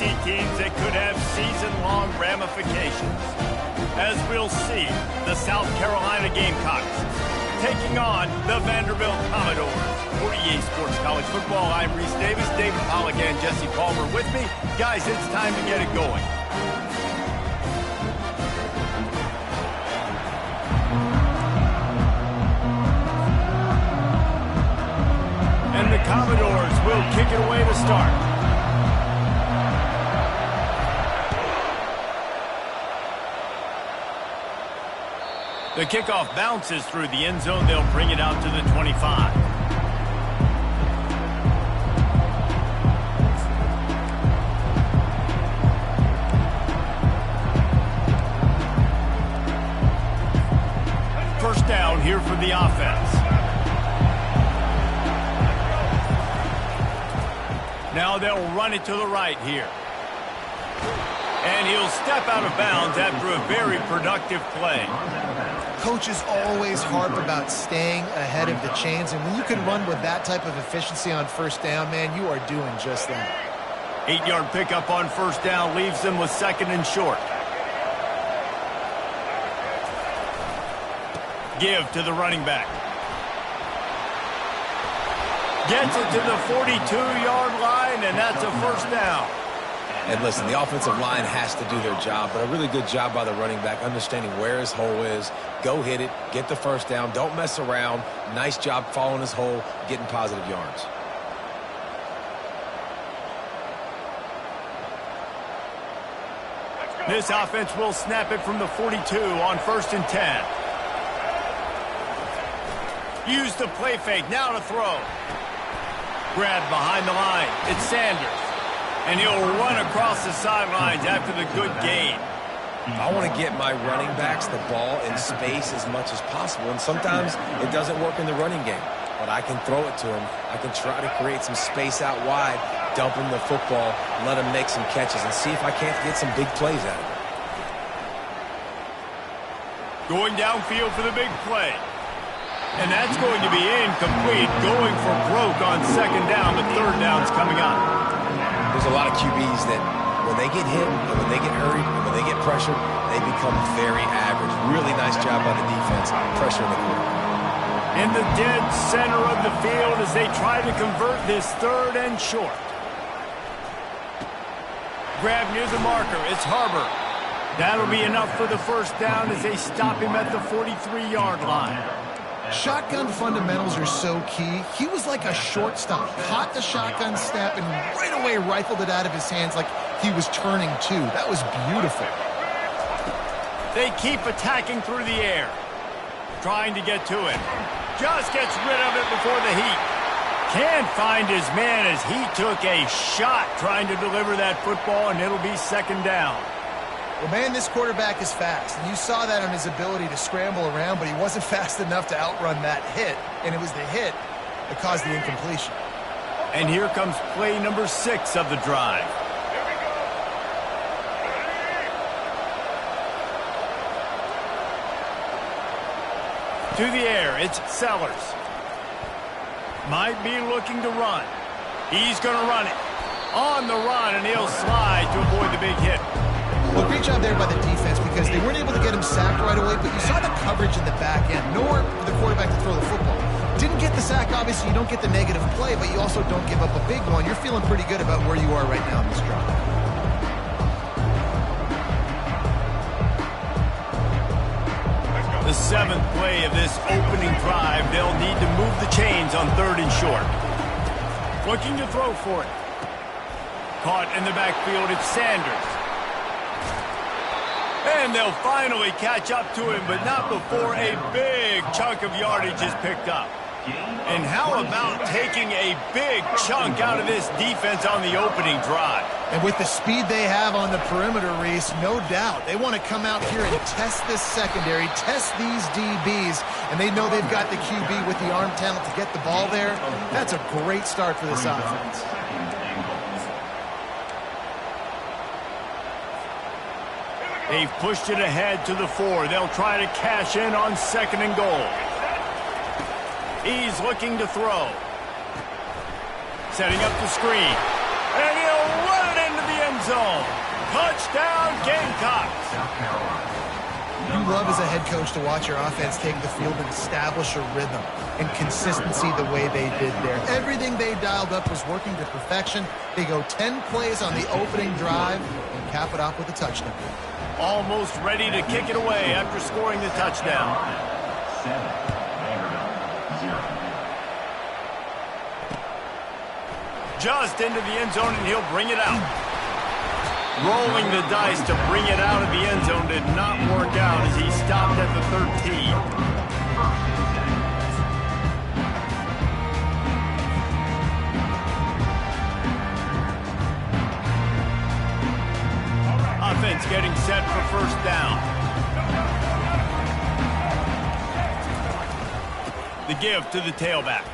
see teams that could have season-long ramifications. As we'll see, the South Carolina Gamecocks taking on the Vanderbilt Commodores. For EA Sports College Football, I'm Reese Davis, David Pollack, and Jesse Palmer with me. Guys, it's time to get it going. And the Commodores will kick it away to start. The kickoff bounces through the end zone. They'll bring it out to the 25. First down here for the offense. Now they'll run it to the right here. And he'll step out of bounds after a very productive play. Coaches always harp about staying ahead of the chains, and when you can run with that type of efficiency on first down, man, you are doing just that. 8-yard pickup on first down leaves them with second and short. Give to the running back. Gets it to the 42-yard line, and that's a first down. And listen, the offensive line has to do their job, but a really good job by the running back understanding where his hole is. Go hit it, get the first down, don't mess around. Nice job following his hole, getting positive yards. This offense will snap it from the 42 on 1st and 10. Use the play fake, now to throw. Grab behind the line, it's Sanders. And he'll run across the sidelines after the good gain. I want to get my running backs the ball in space as much as possible, and sometimes it doesn't work in the running game. But I can throw it to him. I can try to create some space out wide, dump him the football, let him make some catches, and see if I can't get some big plays out of it. Going downfield for the big play. And that's going to be incomplete. Going for broke on second down. The third down's coming up. There's a lot of QBs that when they get hit and when they get hurried and when they get pressured, they become very average. Really nice job by the defense, pressuring the quarterback. In the dead center of the field as they try to convert this third and short. Grab near the marker. It's Harbor. That'll be enough for the first down as they stop him at the 43-yard line. Shotgun fundamentals are so key. He was like a shortstop. Caught the shotgun snap and right away rifled it out of his hands like he was turning too. That was beautiful. They keep attacking through the air. Trying to get to it. Just gets rid of it before the heat. Can't find his man as he took a shot trying to deliver that football, and it'll be second down. Well, man, this quarterback is fast, and you saw that on his ability to scramble around, but he wasn't fast enough to outrun that hit, and it was the hit that caused the incompletion. And here comes play number 6 of the drive. To the air, it's Sellers. Might be looking to run. He's going to run it. On the run, and he'll slide to avoid the big hit. Well, great job there by the defense because they weren't able to get him sacked right away, but you saw the coverage in the back end. Nowhere for the quarterback to throw the football. Didn't get the sack, obviously. You don't get the negative play, but you also don't give up a big one. You're feeling pretty good about where you are right now in this drive. The 7th play of this opening drive, they'll need to move the chains on 3rd and short. Looking to throw for it. Caught in the backfield, it's Sanders. And they'll finally catch up to him, but not before a big chunk of yardage is picked up. And how about taking a big chunk out of this defense on the opening drive? And with the speed they have on the perimeter, Reese, no doubt. They want to come out here and test this secondary, test these DBs, and they know they've got the QB with the arm talent to get the ball there. That's a great start for this offense. They've pushed it ahead to the 4. They'll try to cash in on 2nd and goal. He's looking to throw. Setting up the screen. And he'll run it into the end end zone. Touchdown, Gamecocks. You love as a head coach to watch your offense take the field and establish a rhythm and consistency the way they did there. Everything they dialed up was working to perfection. They go 10 plays on the opening drive and cap it off with a touchdown. Almost ready to kick it away after scoring the touchdown. Just into the end zone, and he'll bring it out. Rolling the dice to bring it out of the end zone did not work out as he stopped at the 13. Offense getting set for first down. The give to the tailback.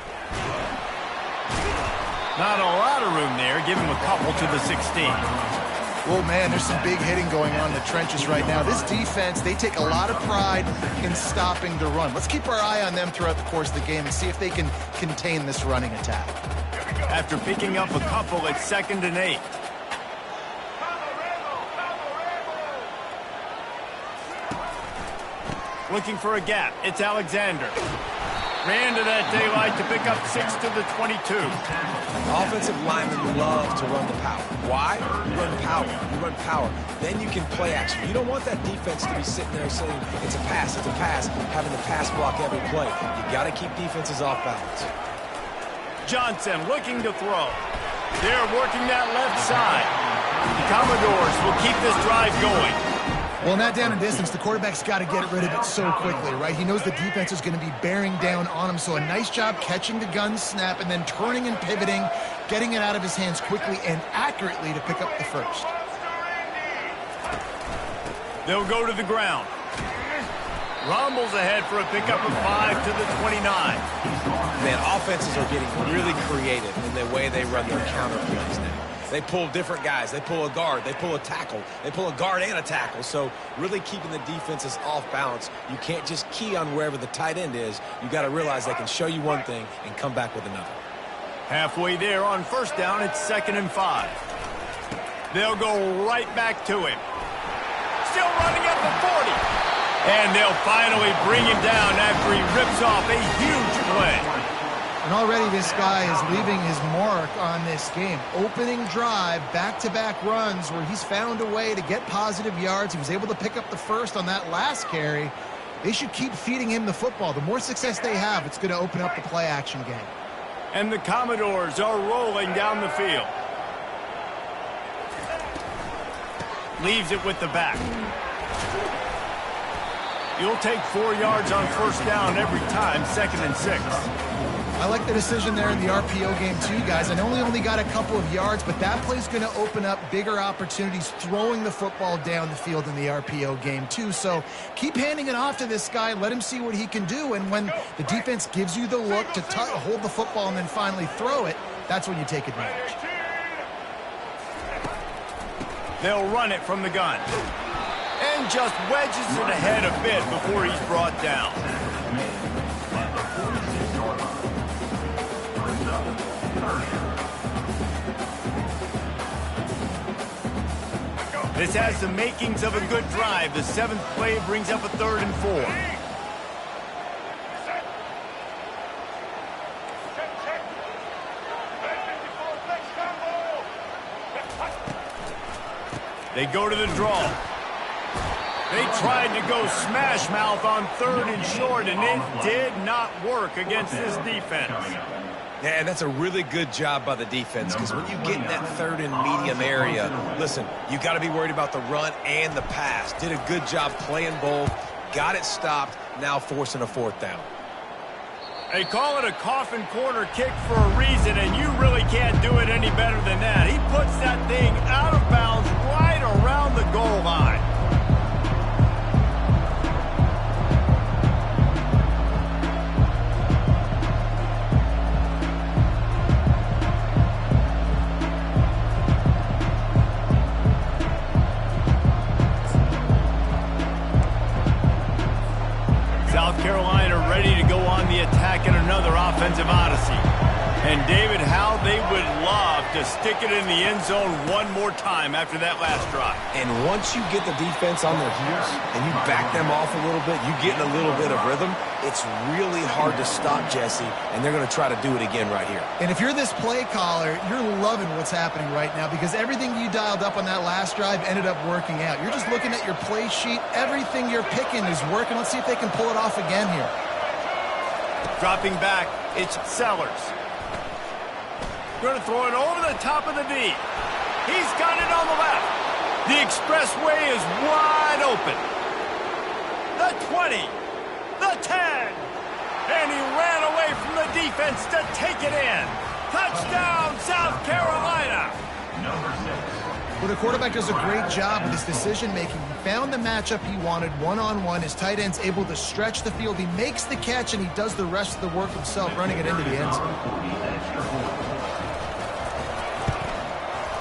Not a lot of room there. Give him a couple to the 16. Well, man, there's some big hitting going on in the trenches right now. This defense, they take a lot of pride in stopping the run. Let's keep our eye on them throughout the course of the game and see if they can contain this running attack. After picking up a couple, it's 2nd and 8. Looking for a gap. It's Alexander. Ran to that daylight to pick up 6 to the 22. Offensive linemen love to run the power. Why? You run power. You run power. Then you can play action. You don't want that defense to be sitting there saying, it's a pass, having to pass block every play. You got to keep defenses off balance. Johnson looking to throw. They're working that left side. The Commodores will keep this drive going. Well, in that down and distance, the quarterback's got to get rid of it so quickly, right? He knows the defense is going to be bearing down on him, so a nice job catching the gun snap and then turning and pivoting, getting it out of his hands quickly and accurately to pick up the first. They'll go to the ground. Rumbles ahead for a pickup of 5 to the 29. Man, offenses are getting really creative in the way they run their counter plays now. They pull different guys. They pull a guard. They pull a tackle. They pull a guard and a tackle. So really keeping the defenses off balance. You can't just key on wherever the tight end is. You got to realize they can show you one thing and come back with another. Halfway there on first down, it's 2nd and 5. They'll go right back to him. Still running at the 40. And they'll finally bring him down after he rips off a huge play. And already this guy is leaving his mark on this game. Opening drive, back-to-back runs where he's found a way to get positive yards. He was able to pick up the first on that last carry. They should keep feeding him the football. The more success they have, it's going to open up the play-action game. And the Commodores are rolling down the field. Leaves it with the back. You'll take 4 yards on first down every time, 2nd and 6. I like the decision there in the RPO game too, guys. I know he only got a couple of yards, but that play's going to open up bigger opportunities throwing the football down the field in the RPO game too. So keep handing it off to this guy. Let him see what he can do. And when the defense gives you the look to hold the football and then finally throw it, that's when you take advantage. They'll run it from the gun. And just wedges it ahead a bit before he's brought down. This has the makings of a good drive. The 7th play brings up a 3rd and 4. They go to the draw. They tried to go smash mouth on 3rd and short, and it did not work against this defense. Yeah, and that's a really good job by the defense, because when you get in that 3rd and medium area, listen, you got to be worried about the run and the pass. Did a good job playing both, got it stopped, now forcing a 4th down. They call it a coffin corner kick for a reason, and you really can't do it any better than that. He puts that thing out of bounds right around the goal line. South Carolina ready to go on the attack in another offensive odyssey. And David, how they would love to to stick it in the end zone one more time after that last drive. And once you get the defense on their heels and you back them off a little bit, you get in a little bit of rhythm, it's really hard to stop, Jesse, and they're going to try to do it again right here. And if you're this play caller, you're loving what's happening right now because everything you dialed up on that last drive ended up working out. You're just looking at your play sheet. Everything you're picking is working. Let's see if they can pull it off again here. Dropping back, it's Sellers. Going to throw it over the top of the D. He's got it on the left. The expressway is wide open. The 20, the 10. And he ran away from the defense to take it in. Touchdown, South Carolina. Number 6. Well, the quarterback does a great job with his decision-making. He found the matchup he wanted one-on-one. His tight end's able to stretch the field. He makes the catch, and he does the rest of the work himself, running it into the end zone.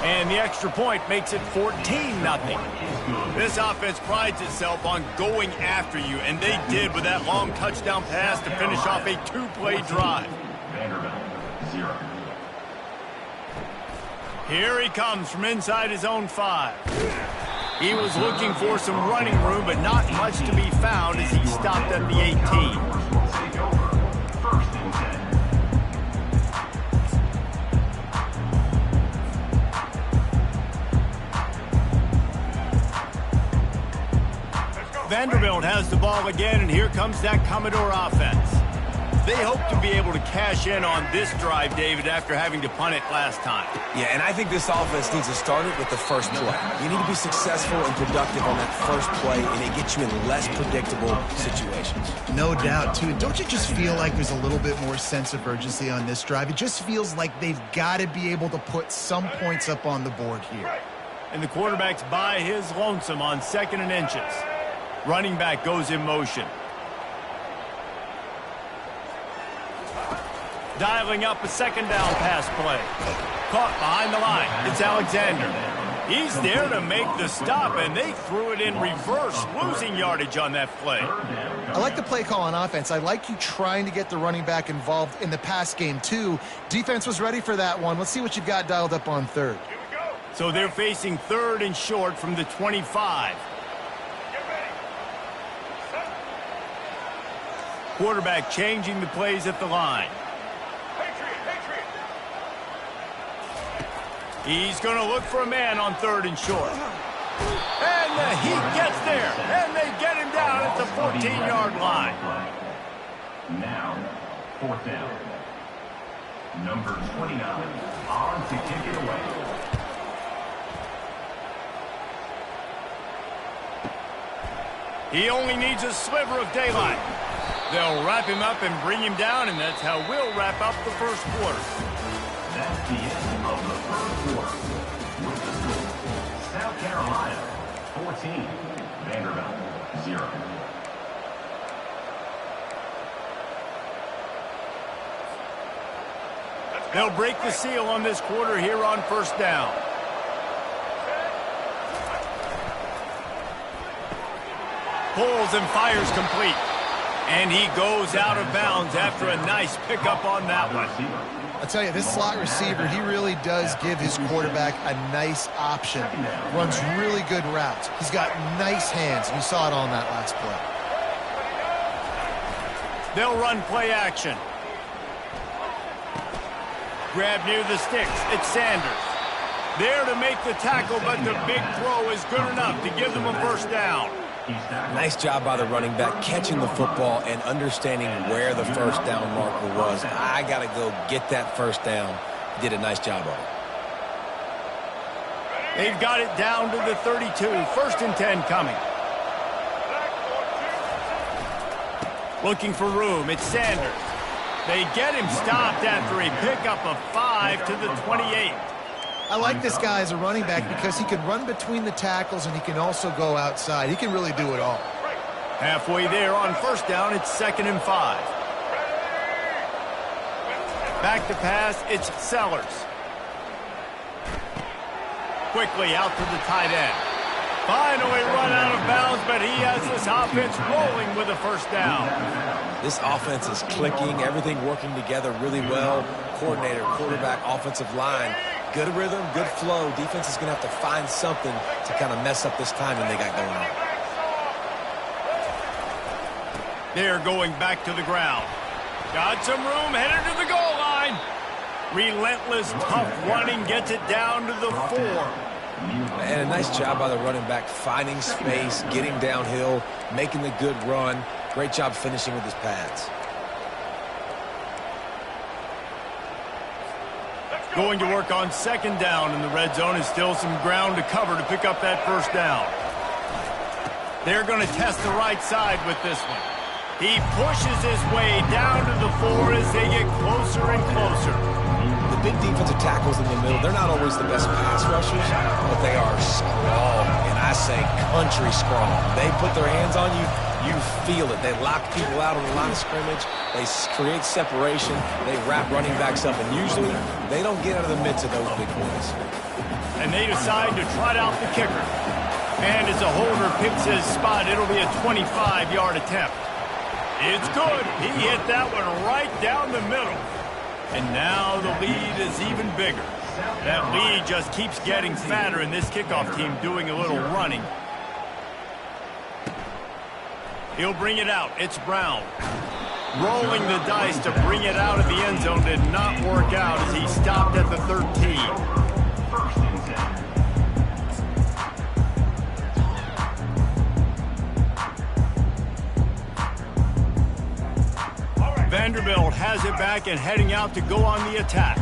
And the extra point makes it 14-0. This offense prides itself on going after you, and they did with that long touchdown pass to finish off a two-play drive. Vanderbilt, 0. Here he comes from inside his own 5. He was looking for some running room, but not much to be found as he stopped at the 18. Take over. 1st and 10. Vanderbilt has the ball again, and here comes that Commodore offense. They hope to be able to cash in on this drive, David, after having to punt it last time. Yeah, and I think this offense needs to start it with the first play. You need to be successful and productive on that first play, and it gets you in less predictable situations. No doubt, too. Don't you just feel like there's a little bit more sense of urgency on this drive? It just feels like they've got to be able to put some points up on the board here. And the quarterback's by his lonesome on 2nd and inches. Running back goes in motion. Dialing up a 2nd down pass play. Caught behind the line. It's Alexander. He's there to make the stop, and they threw it in reverse, losing yardage on that play. I like the play call on offense. I like you trying to get the running back involved in the pass game, too. Defense was ready for that one. Let's see what you've got dialed up on 3rd. So they're facing 3rd and short from the 25. Quarterback changing the plays at the line. He's going to look for a man on 3rd and short. And he gets there, and they get him down at the 14-yard line. Now, 4th down. Number 29 on to kick it away. He only needs a sliver of daylight. They'll wrap him up and bring him down, and that's how we'll wrap up the first quarter. That's the end of the first quarter. With the score, South Carolina 14, Vanderbilt 0. They'll break the seal on this quarter here on 1st down. Pulls and fires complete. And he goes out of bounds after a nice pickup on that one. I'll tell you, this slot receiver, he really does give his quarterback a nice option. Runs really good routes. He's got nice hands. You saw it on that last play. They'll run play action. Grab near the sticks. It's Sanders. There to make the tackle, but the big throw is good enough to give them a 1st down. Nice job by the running back catching the football and understanding where the 1st down marker was. I got to go get that 1st down. He did a nice job of it. They've got it down to the 32. 1st and 10 coming. Looking for room. It's Sanders. They get him stopped after a pickup of 5 to the 28. I like this guy as a running back because he can run between the tackles and he can also go outside. He can really do it all. Halfway there on 1st down, it's 2nd and 5. Back to pass, it's Sellers. Quickly out to the tight end. Finally run out of bounds, but he has this offense rolling with a 1st down. This offense is clicking, everything working together really well. Coordinator, quarterback, offensive line. good rhythm, good flow. Defense is going to have to find something to kind of mess up this timing they got going on. They're going back to the ground. Got some room, headed to the goal line. Relentless, tough running gets it down to the 4. And a nice job by the running back, finding space, getting downhill, making the good run. Great job finishing with his pads. Going to work on 2nd down in the red zone. Is still some ground to cover to pick up that 1st down. They're going to test the right side with this one. He pushes his way down to the 4 as they get closer and closer. The big defensive tackles in the middle, they're not always the best pass rushers, but they are strong, and I say country strong. They put their hands on you, you feel it. They lock people out on the line of scrimmage. They create separation. They wrap running backs up, and usually they don't get out of the midst of those big boys. And they decide to trot out the kicker. And as a holder picks his spot, it'll be a 25-yard attempt. It's good. He hit that one right down the middle. And now the lead is even bigger. That lead just keeps getting fatter, and this kickoff team doing a little running. He'll bring it out. It's Brown. Rolling the dice to bring it out of the end zone did not work out as he stopped at the 13. Vanderbilt has it back and heading out to go on the attack.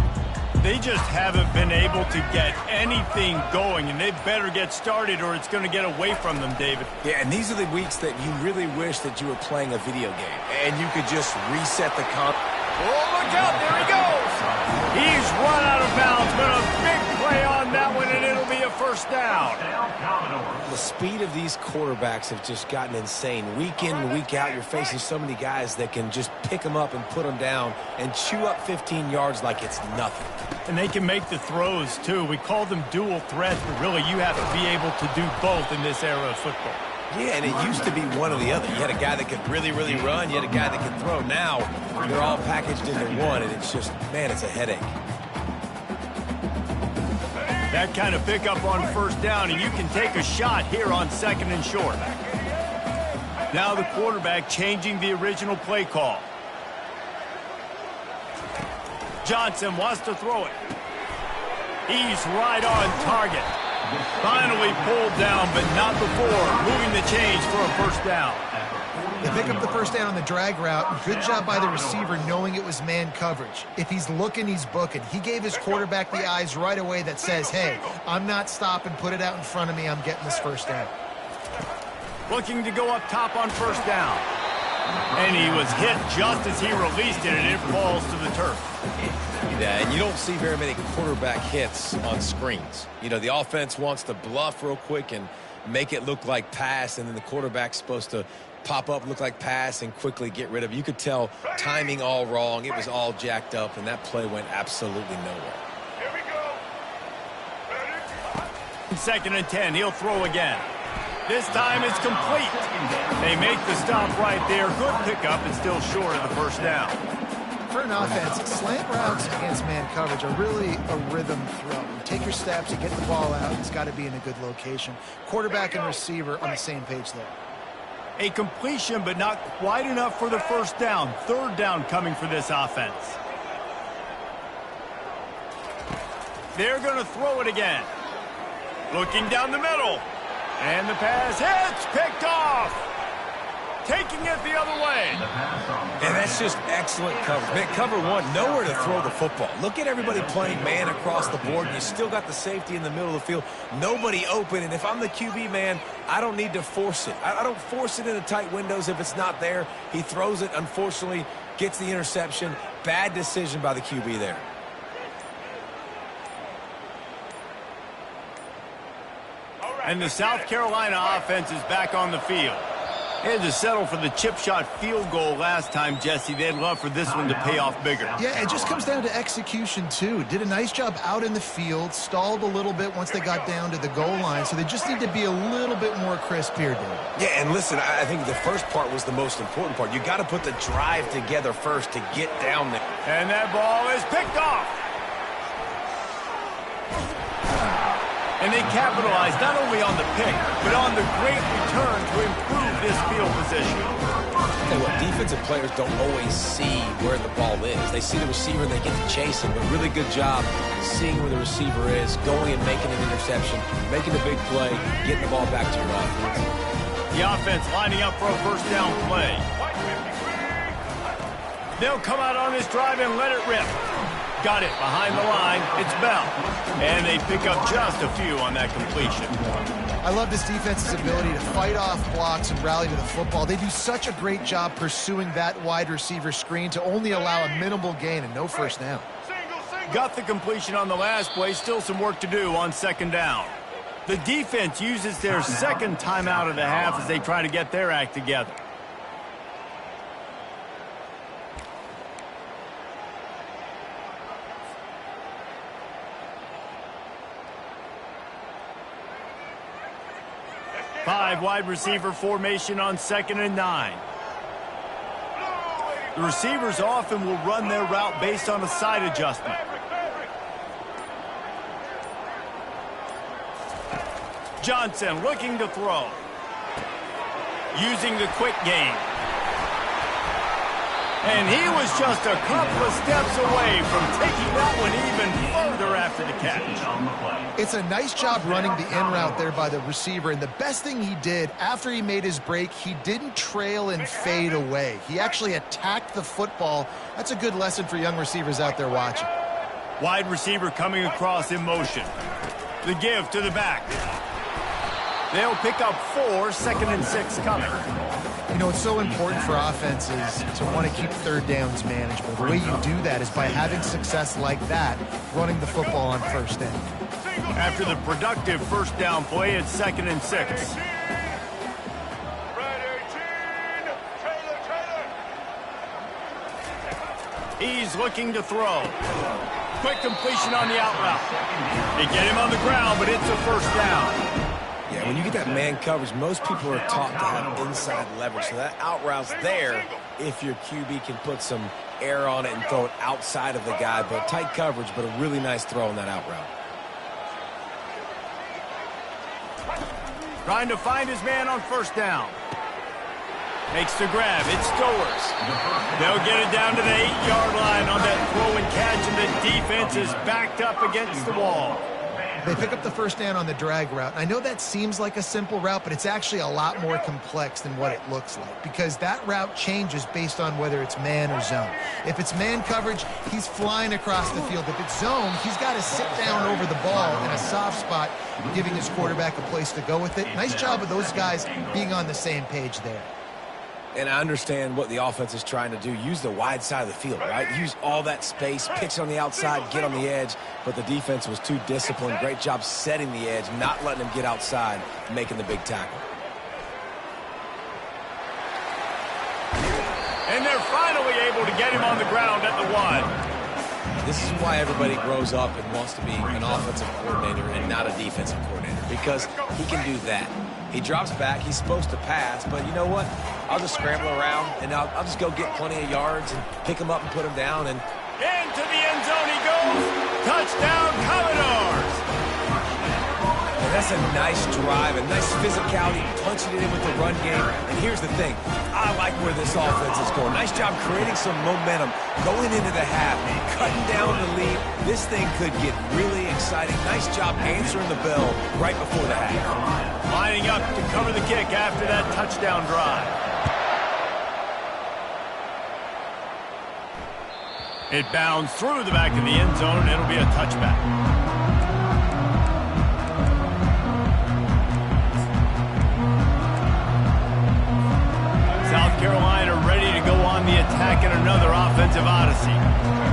They just haven't been able to get anything going, and they better get started or it's going to get away from them, David. Yeah, and these are the weeks that you really wish that you were playing a video game and you could just reset the comp. Oh, look out, there he goes. He's run out of bounds, but a big play on that one, and it'll be a 1st down. The speed of these quarterbacks have just gotten insane. Week in and week out, you're facing so many guys that can just pick them up and put them down and chew up 15 yards like it's nothing. And they can make the throws, too. We call them dual threats, but really you have to be able to do both in this era of football. Yeah, and it used to be one or the other. You had a guy that could really, really run. You had a guy that could throw. Now, they're all packaged into one, and it's just, man, it's a headache. That kind of pickup on 1st down, and you can take a shot here on 2nd and short. Now the quarterback changing the original play call. Johnson wants to throw it. He's right on target. Finally pulled down, but not before moving the chains for a 1st down. They pick up the 1st down on the drag route. Good job by the receiver knowing it was man coverage. If he's looking, he's booking. He gave his quarterback the eyes right away that says, hey, I'm not stopping, put it out in front of me, I'm getting this 1st down. Looking to go up top on 1st down. And he was hit just as he released it, and it falls to the turf. Yeah, and you don't see very many quarterback hits on screens. You know, the offense wants to bluff real quick and make it look like pass, and then the quarterback's supposed to pop up, look like pass, and quickly get rid of it. You could tell timing all wrong. It was all jacked up, and that play went absolutely nowhere. Here we go. 2nd and 10. He'll throw again. This time it's complete. They make the stop right there. Good pickup and still short of the 1st down. For an offense, slant routes against man coverage are really a rhythm throw. You take your steps, you get the ball out, it's got to be in a good location. Quarterback and receiver on the same page there. A completion, but not quite enough for the 1st down. 3rd down coming for this offense. They're going to throw it again. Looking down the middle. And the pass hits, picked off. Taking it the other way. And that's just excellent coverage. Man, cover one, nowhere to throw the football. Look at everybody playing man across the board. You still got the safety in the middle of the field. Nobody open. And if I'm the QB, man, I don't need to force it. I don't force it into tight windows if it's not there. He throws it, unfortunately, gets the interception. Bad decision by the QB there. And the South Carolina offense is back on the field. They had to settle for the chip shot field goal last time, Jesse. They'd love for this one to pay off bigger. Yeah, it just comes down to execution, too. Did a nice job out in the field, stalled a little bit once they got down to the goal line, so they just need to be a little bit more crisp here, David. Yeah, and listen, I think the first part was the most important part. You got to put the drive together first to get down there. And that ball is picked off. And they capitalized not only on the pick, but on the great return to improve this field position. Okay, look, defensive players don't always see where the ball is. They see the receiver and they get to chase him. But really good job seeing where the receiver is, going and making an interception, making a big play, getting the ball back to your offense. The offense lining up for a first down play. They'll come out on this drive and let it rip. Got it behind the line. It's Bell. And they pick up just a few on that completion. I love this defense's ability to fight off blocks and rally to the football. They do such a great job pursuing that wide receiver screen to only allow a minimal gain and no first down. Got the completion on the last play. Still some work to do on second down. The defense uses their second timeout of the half as they try to get their act together. Five wide receiver formation on 2nd and 9. The receivers often will run their route based on a side adjustment. Johnson looking to throw. Using the quick game. And he was just a couple of steps away from taking that one even further after the catch. It's a nice job running the in route there by the receiver, and the best thing he did after he made his break, he didn't trail and fade away. He actually attacked the football. That's a good lesson for young receivers out there watching. Wide receiver coming across in motion. The give to the back. They'll pick up 4, 2nd and 6 coming. You know, it's so important for offenses to want to keep third downs manageable. The way you do that is by having success like that, running the football on first down. After the productive first down play, it's 2nd and 6. He's looking to throw. Quick completion on the out route. They get him on the ground, but it's a first down. Yeah, when you get that man coverage, most people are taught to have inside leverage. So that out route's there if your QB can put some air on it and throw it outside of the guy. But tight coverage, but a really nice throw on that out route. Trying to find his man on first down. Makes the grab. It's Stowers. They'll get it down to the 8-yard line on that throw and catch, and the defense is backed up against the wall. They pick up the first down on the drag route. I know that seems like a simple route, but it's actually a lot more complex than what it looks like because that route changes based on whether it's man or zone. If it's man coverage, he's flying across the field. If it's zone, he's got to sit down over the ball in a soft spot, giving his quarterback a place to go with it. Nice job of those guys being on the same page there. And I understand what the offense is trying to do. Use the wide side of the field, right? Use all that space, pitch on the outside, get on the edge. But the defense was too disciplined. Great job setting the edge, not letting him get outside, making the big tackle. And they're finally able to get him on the ground at the 1. This is why everybody grows up and wants to be an offensive coordinator and not a defensive coordinator, because he can do that. He drops back. He's supposed to pass, but you know what? I'll just scramble around, and I'll just go get plenty of yards and pick him up and put him down. And into the end zone he goes. Touchdown, Commodores. And that's a nice drive, a nice physicality, punching it in with the run game. And here's the thing. I like where this offense is going. Nice job creating some momentum, going into the half, cutting down the lead. This thing could get really exciting. Nice job answering the bell right before the half. Lining up to cover the kick after that touchdown drive. It bounds through the back of the end zone, and it'll be a touchback. South Carolina ready to go on the attack in another offensive odyssey.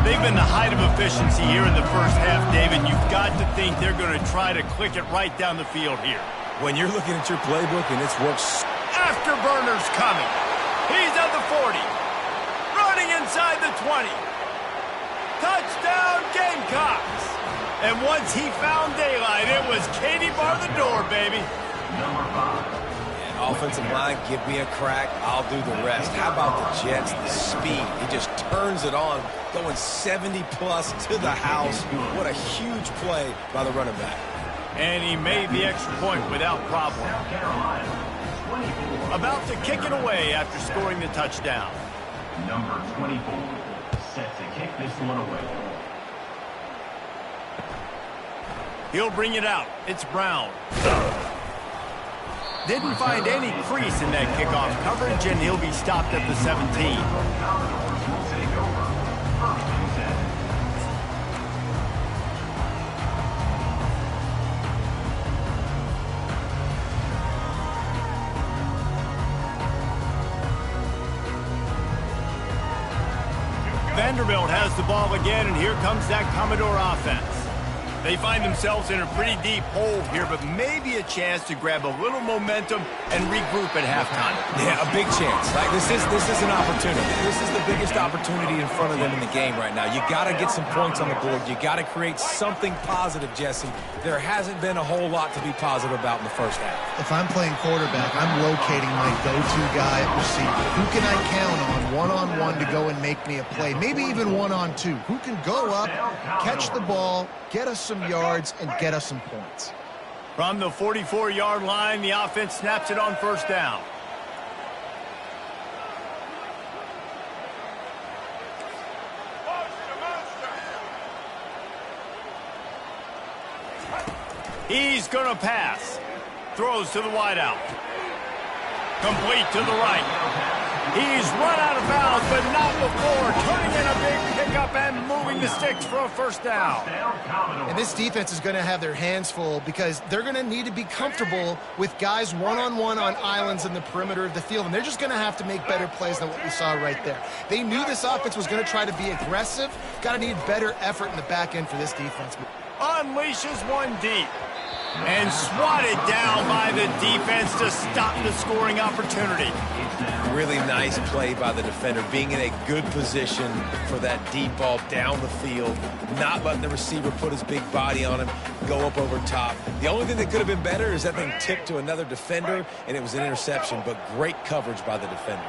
They've been the height of efficiency here in the first half, David. You've got to think they're going to try to click it right down the field here. When you're looking at your playbook and it's worked. Afterburner's coming. He's at the 40. Running inside the 20. Touchdown, Gamecocks. And once he found daylight, it was Katie bar the door, baby. And offensive line, give me a crack. I'll do the rest. How about the Jets, the speed? He just turns it on, going 70-plus to the house. What a huge play by the running back. And he made the extra point without problem. South Carolina, 24. About to kick it away after scoring the touchdown. Number 24, set to kick this one away. He'll bring it out. It's Brown. Didn't find any crease in that kickoff coverage, and he'll be stopped at the 17. Commodores will take over. First and 10. Vanderbilt has the ball again, and here comes that Commodore offense. They find themselves in a pretty deep hole here, but maybe a chance to grab a little momentum and regroup at halftime. Yeah, a big chance. Like this is an opportunity. This is the biggest opportunity in front of them in the game right now. You got to get some points on the board. You got to create something positive, Jesse. There hasn't been a whole lot to be positive about in the first half. If I'm playing quarterback, I'm locating my go-to guy at receiver. Who can I count on one-on-one to go and make me a play? Maybe even one-on-two. Who can go up, catch the ball, get us some yards, and get us some points. From the 44-yard line, the offense snaps it on first down. He's going to pass. Throws to the wideout. Complete to the right. He's run out of bounds, but not before turning in a big pickup and moving the sticks for a first down. And this defense is going to have their hands full because they're going to need to be comfortable with guys one-on-one on islands in the perimeter of the field, and they're just going to have to make better plays than what we saw right there. They knew this offense was going to try to be aggressive. Got to need better effort in the back end for this defense. Unleashes one deep. And swatted down by the defense to stop the scoring opportunity. Really nice play by the defender, being in a good position for that deep ball down the field, not letting the receiver put his big body on him, go up over top. The only thing that could have been better is that thing tipped to another defender, and it was an interception, but great coverage by the defender.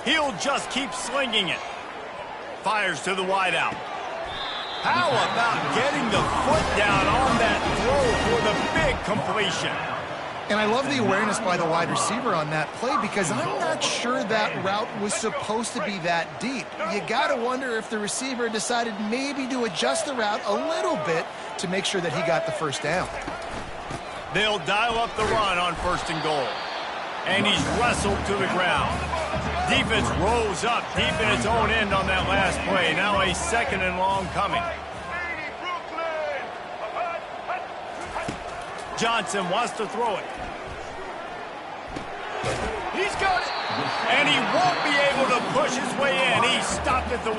He'll just keep slinging it. Fires to the wideout. How about getting the foot down on that throw for the big completion? And I love the awareness by the wide receiver on that play because I'm not sure that route was supposed to be that deep. You got to wonder if the receiver decided maybe to adjust the route a little bit to make sure that he got the first down. They'll dial up the run on first and goal. And he's wrestled to the ground. Defense rose up deep in its own end on that last play. Now a second and long coming. Johnson wants to throw it. He's got it. And he won't be able to push his way in. He's stopped at the 1.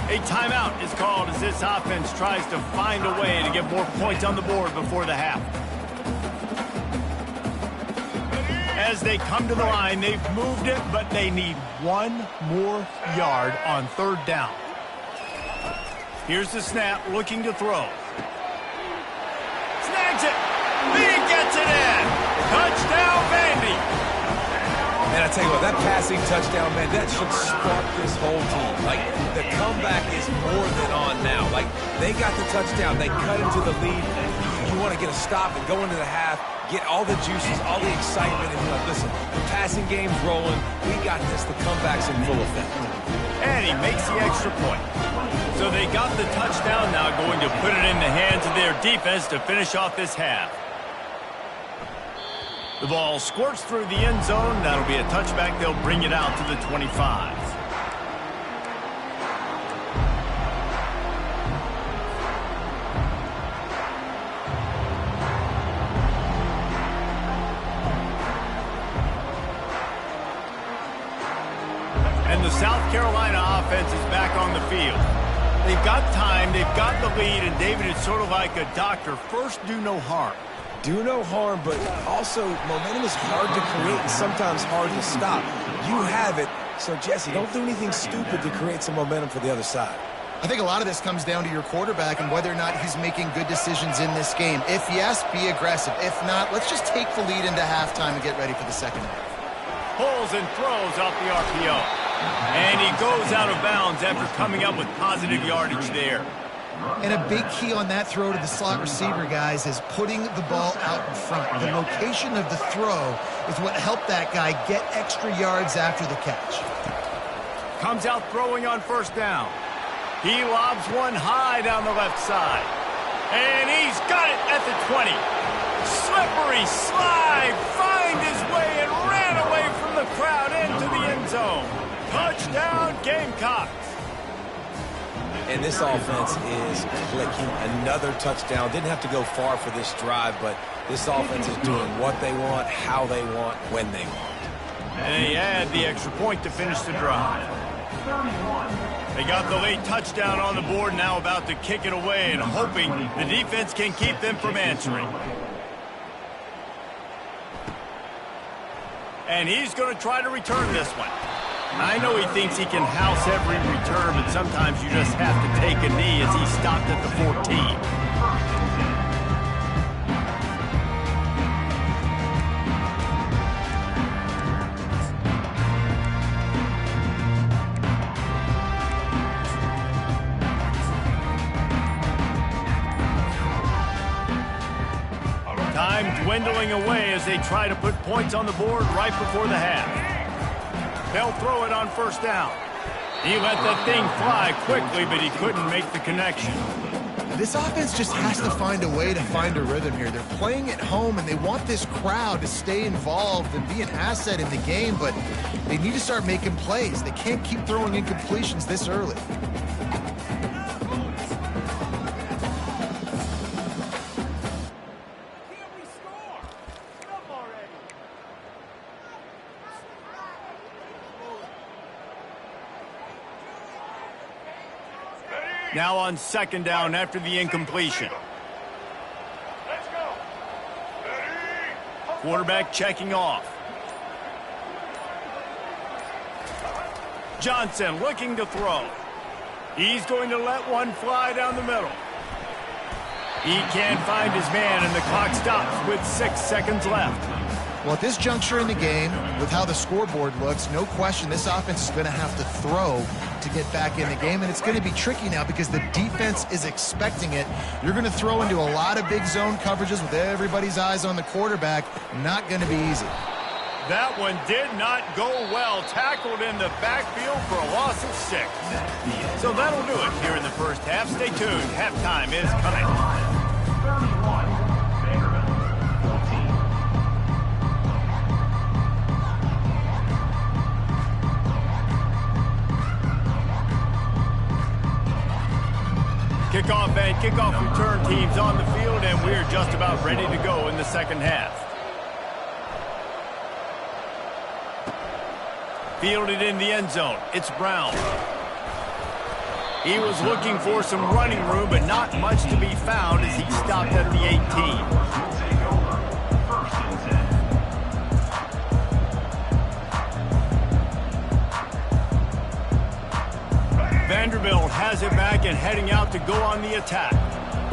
A timeout is called as this offense tries to find a way to get more points on the board before the half. As they come to the line, they've moved it, but they need one more yard on third down. Here's the snap, looking to throw. Snags it. He gets it in. Touchdown, Vandy. And I tell you what, that passing touchdown, man, that should spark this whole team. Like, the comeback is more than on now. Like, they got the touchdown. They cut into the lead. You want to get a stop and go into the half, get all the juices, all the excitement, and be like, listen, the passing game's rolling. We got this. The comeback's in full effect. And he makes the extra point. So they got the touchdown, now going to put it in the hands of their defense to finish off this half. The ball squirts through the end zone. That'll be a touchback. They'll bring it out to the 25. And the South Carolina offense is back on the field. They've got time, they've got the lead, and David, it's sort of like a doctor. First, do no harm. Do no harm, but also momentum is hard to create and sometimes hard to stop. You have it, so Jesse, don't do anything stupid to create some momentum for the other side. I think a lot of this comes down to your quarterback and whether or not he's making good decisions in this game. If yes, be aggressive. If not, let's just take the lead into halftime and get ready for the second half. Pulls and throws off the RPO. And he goes out of bounds after coming up with positive yardage there. And a big key on that throw to the slot receiver, guys, is putting the ball out in front. The location of the throw is what helped that guy get extra yards after the catch. Comes out throwing on first down. He lobs one high down the left side. And he's got it at the 20. Slippery slide, find his way and ran away from the crowd into the end zone. Touchdown, Gamecocks. And this offense is clicking. Another touchdown. Didn't have to go far for this drive, but this offense is doing what they want, how they want, when they want. And they add the extra point to finish the drive. They got the late touchdown on the board, now about to kick it away and hoping the defense can keep them from answering. And he's going to try to return this one. I know he thinks he can house every return, but sometimes you just have to take a knee as he stopped at the 14. Time dwindling away as they try to put points on the board right before the half. They'll throw it on first down. He let that thing fly quickly, but he couldn't make the connection. This offense just has to find a way to find a rhythm here. They're playing at home, and they want this crowd to stay involved and be an asset in the game, but they need to start making plays. They can't keep throwing incompletions this early. Now on second down after the incompletion. Quarterback checking off. Johnson looking to throw. He's going to let one fly down the middle. He can't find his man, and the clock stops with 6 seconds left. Well, at this juncture in the game, with how the scoreboard looks, no question this offense is going to have to throw to get back in the game, and it's going to be tricky now because the defense is expecting it. You're going to throw into a lot of big zone coverages with everybody's eyes on the quarterback. Not going to be easy. That one did not go well. Tackled in the backfield for a loss of 6. So that'll do it here in the first half. Stay tuned. Halftime is coming. 31, Vanderbilt, 14. Kickoff and kickoff return teams on the field, and we're just about ready to go in the second half. Fielded in the end zone. It's Brown. He was looking for some running room, but not much to be found as he stopped at the 18. Vanderbilt has it back and heading out to go on the attack.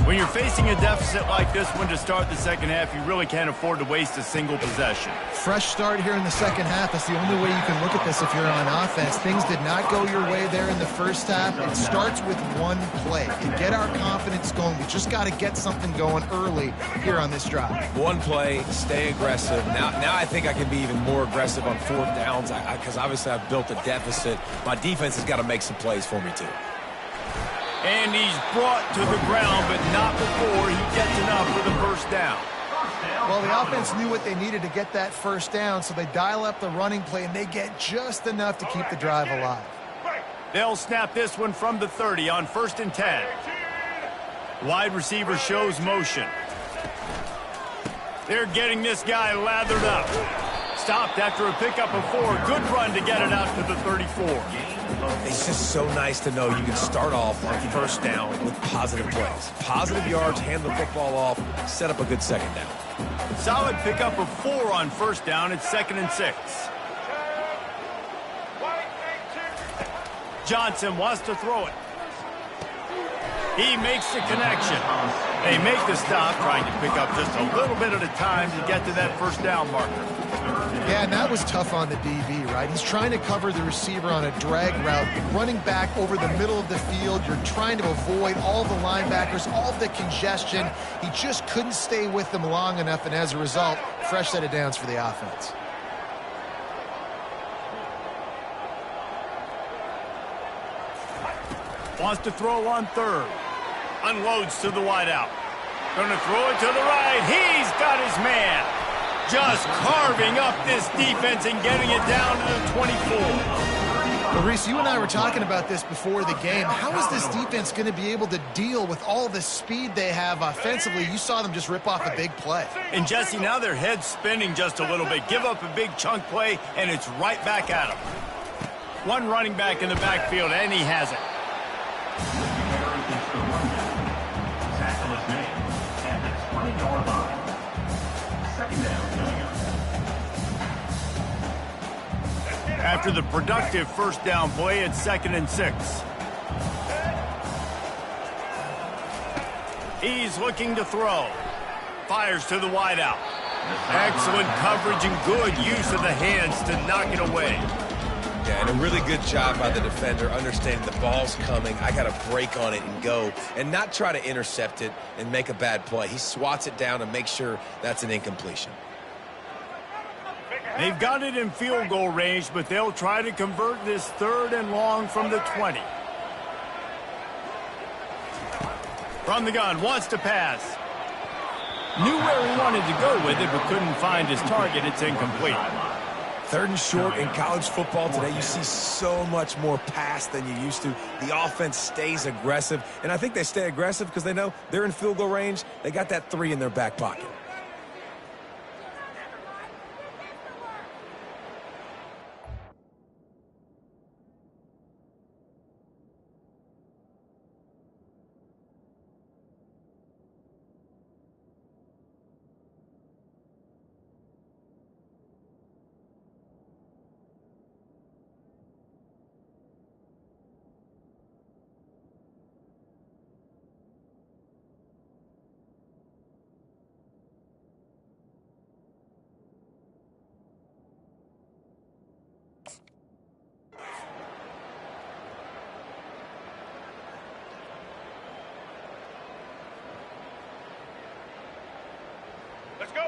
When you're facing a deficit like this one to start the second half, you really can't afford to waste a single possession. Fresh start here in the second half. That's the only way you can look at this if you're on offense. Things did not go your way there in the first half. It starts with one play. To get our confidence going, we just got to get something going early here on this drive. One play, stay aggressive. Now I think I can be even more aggressive on fourth downs because obviously I've built a deficit. My defense has got to make some plays for me too. And he's brought to the ground, but not before he gets enough for the first down. Well, the offense knew what they needed to get that first down, so they dial up the running play, and they get just enough to keep the drive alive. They'll snap this one from the 30 on 1st and 10. Wide receiver shows motion. They're getting this guy lathered up. Stopped after a pickup of 4. Good run to get it out to the 34. It's just so nice to know you can start off on first down with positive plays. Positive yards, hand the football off, set up a good second down. Solid pickup of 4 on first down. It's 2nd and 6. Johnson wants to throw it. He makes the connection. They make the stop, trying to pick up just a little bit at a time to get to that first down marker. Yeah, and that was tough on the DB, right? He's trying to cover the receiver on a drag route, running back over the middle of the field. You're trying to avoid all the linebackers, all the congestion. He just couldn't stay with them long enough, and as a result, fresh set of downs for the offense. Wants to throw on third. Unloads to the wideout. Going to throw it to the right. He's got his man. Just carving up this defense and getting it down to the 24. Well, Reese, you and I were talking about this before the game. How is this defense going to be able to deal with all the speed they have offensively? You saw them just rip off a big play. And, Jesse, now their head's spinning just a little bit. Give up a big chunk play, and it's right back at them. One running back in the backfield, and he has it. After the productive first down play, it's 2nd and 6. He's looking to throw. Fires to the wideout. Excellent coverage and good use of the hands to knock it away. Yeah, and a really good job by the defender understanding the ball's coming. I got to break on it and go and not try to intercept it and make a bad play. He swats it down and makes sure that's an incompletion. They've got it in field goal range, but they'll try to convert this 3rd and long from the 20. From the gun, wants to pass. Knew where he wanted to go with it, but couldn't find his target. It's incomplete. 3rd and short in college football today, you see so much more pass than you used to. The offense stays aggressive, and I think they stay aggressive because they know they're in field goal range. They got that 3 in their back pocket.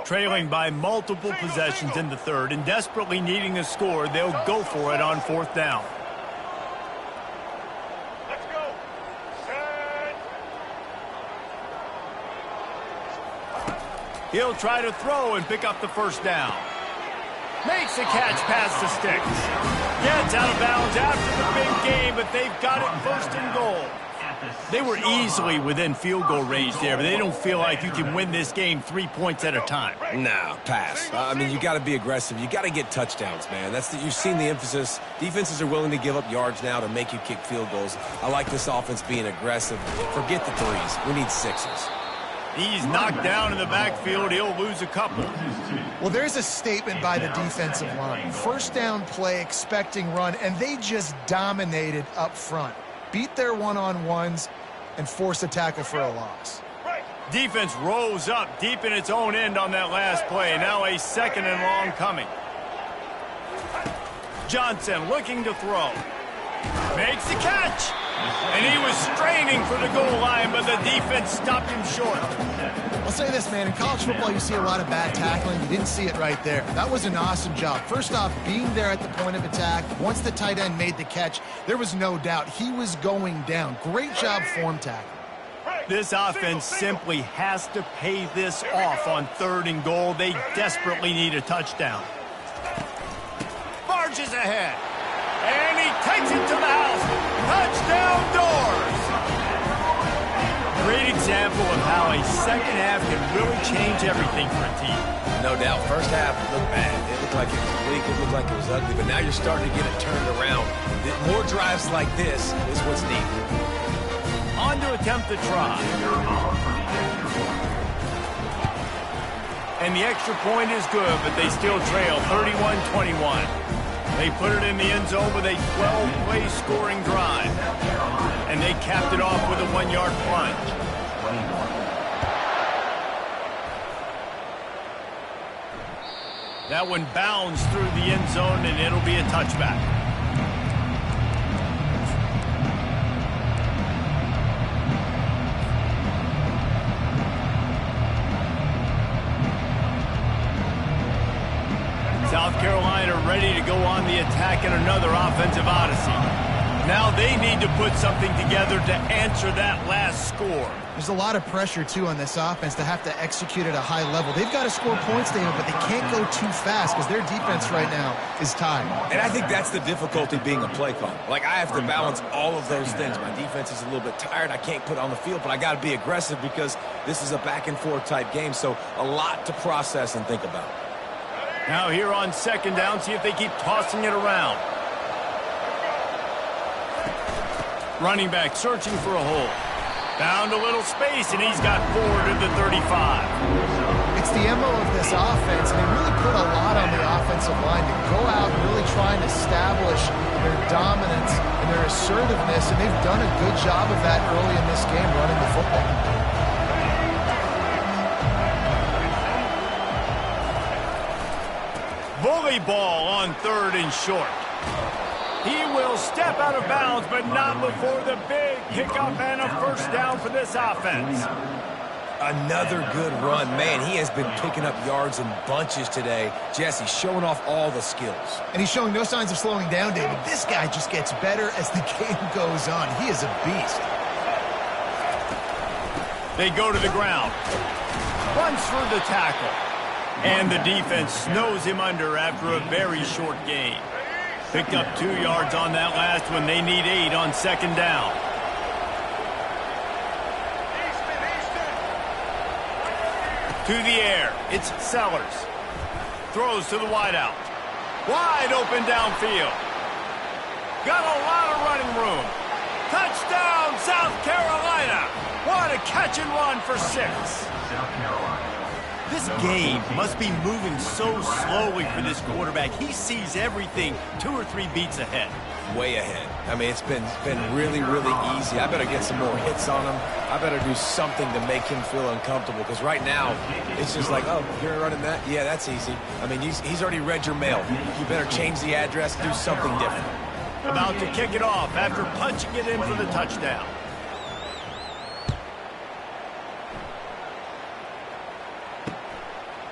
Trailing by multiple possessions in the 3rd and desperately needing a score, they'll go for it on 4th down. Let's go. Set. He'll try to throw and pick up the 1st down. Makes the catch past the sticks. Gets out of bounds after the big game, but they've got it 1st and goal. They were easily within field goal range there, but they don't feel like you can win this game 3 points at a time. Nah, pass. I mean, you got to be aggressive. You got to get touchdowns, man. You've seen the emphasis. Defenses are willing to give up yards now to make you kick field goals. I like this offense being aggressive. Forget the 3s. We need 6s. He's knocked down in the backfield. He'll lose a couple. Well, there's a statement by the defensive line. 1st down play, expecting run, and they just dominated up front. Beat their one-on-ones and force a tackle for a loss. Defense rose up deep in its own end on that last play. Now a 2nd and long coming. Johnson looking to throw. Makes the catch. And he was straining for the goal line, but the defense stopped him short. I'll say this, man. In college football, you see a lot of bad tackling. You didn't see it right there. That was an awesome job. First off, being there at the point of attack. Once the tight end made the catch, there was no doubt he was going down. Great job form tackling. This offense simply has to pay this off on 3rd and goal. They desperately need a touchdown. Barges ahead. And he takes it to the house. Touchdown Doors! Great example of how a 2nd half can really change everything for a team. No doubt. First half looked bad. It looked like it was weak. It looked like it was ugly. But now you're starting to get it turned around. More drives like this is what's needed. On to attempt the try. And the extra point is good, but they still trail 31-21. They put it in the end zone with a 12-play scoring drive. And they capped it off with a 1-yard plunge. That one bounds through the end zone, and it'll be a touchback. South Carolina ready to go on the attack in another offensive odyssey. Now they need to put something together to answer that last score. There's a lot of pressure, too, on this offense to have to execute at a high level. They've got to score points, David, but they can't go too fast because their defense right now is tied. And I think that's the difficulty being a play caller. Like, I have to balance all of those things. My defense is a little bit tired. I can't put it on the field, but I got to be aggressive because this is a back-and-forth type game, so a lot to process and think about. Now here on second down, see if they keep tossing it around. Running back searching for a hole. Found a little space, and he's got 4 to the 35. It's the MO of this offense, and they really put a lot on the offensive line to go out and really try and establish their dominance and their assertiveness, and they've done a good job of that early in this game running the football. Bully ball on 3rd and short. He will step out of bounds, but not before the big pickup and a first down for this offense. Another good run. Man, he has been picking up yards in bunches today. Jesse showing off all the skills. And he's showing no signs of slowing down, David. This guy just gets better as the game goes on. He is a beast. They go to the ground. Runs through the tackle. And the defense snows him under after a very short gain. Picked up 2 yards on that last one. They need 8 on second down. To the air. It's Sellers. Throws to the wideout. Wide open downfield. Got a lot of running room. Touchdown, South Carolina. What a catch and run for 6. South Carolina. This game must be moving so slowly for this quarterback. He sees everything 2 or 3 beats ahead. Way ahead. I mean, it's been really, really easy. I better get some more hits on him. I better do something to make him feel uncomfortable because right now it's just like, oh, you're running that? Yeah, that's easy. I mean, he's already read your mail. You better change the address, do something different. About to kick it off after punching it in for the touchdown.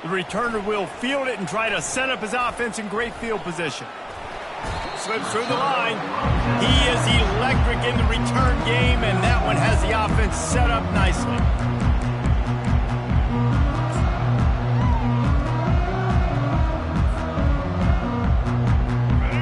The returner will field it and try to set up his offense in great field position. Slips through the line. He is electric in the return game, and that one has the offense set up nicely.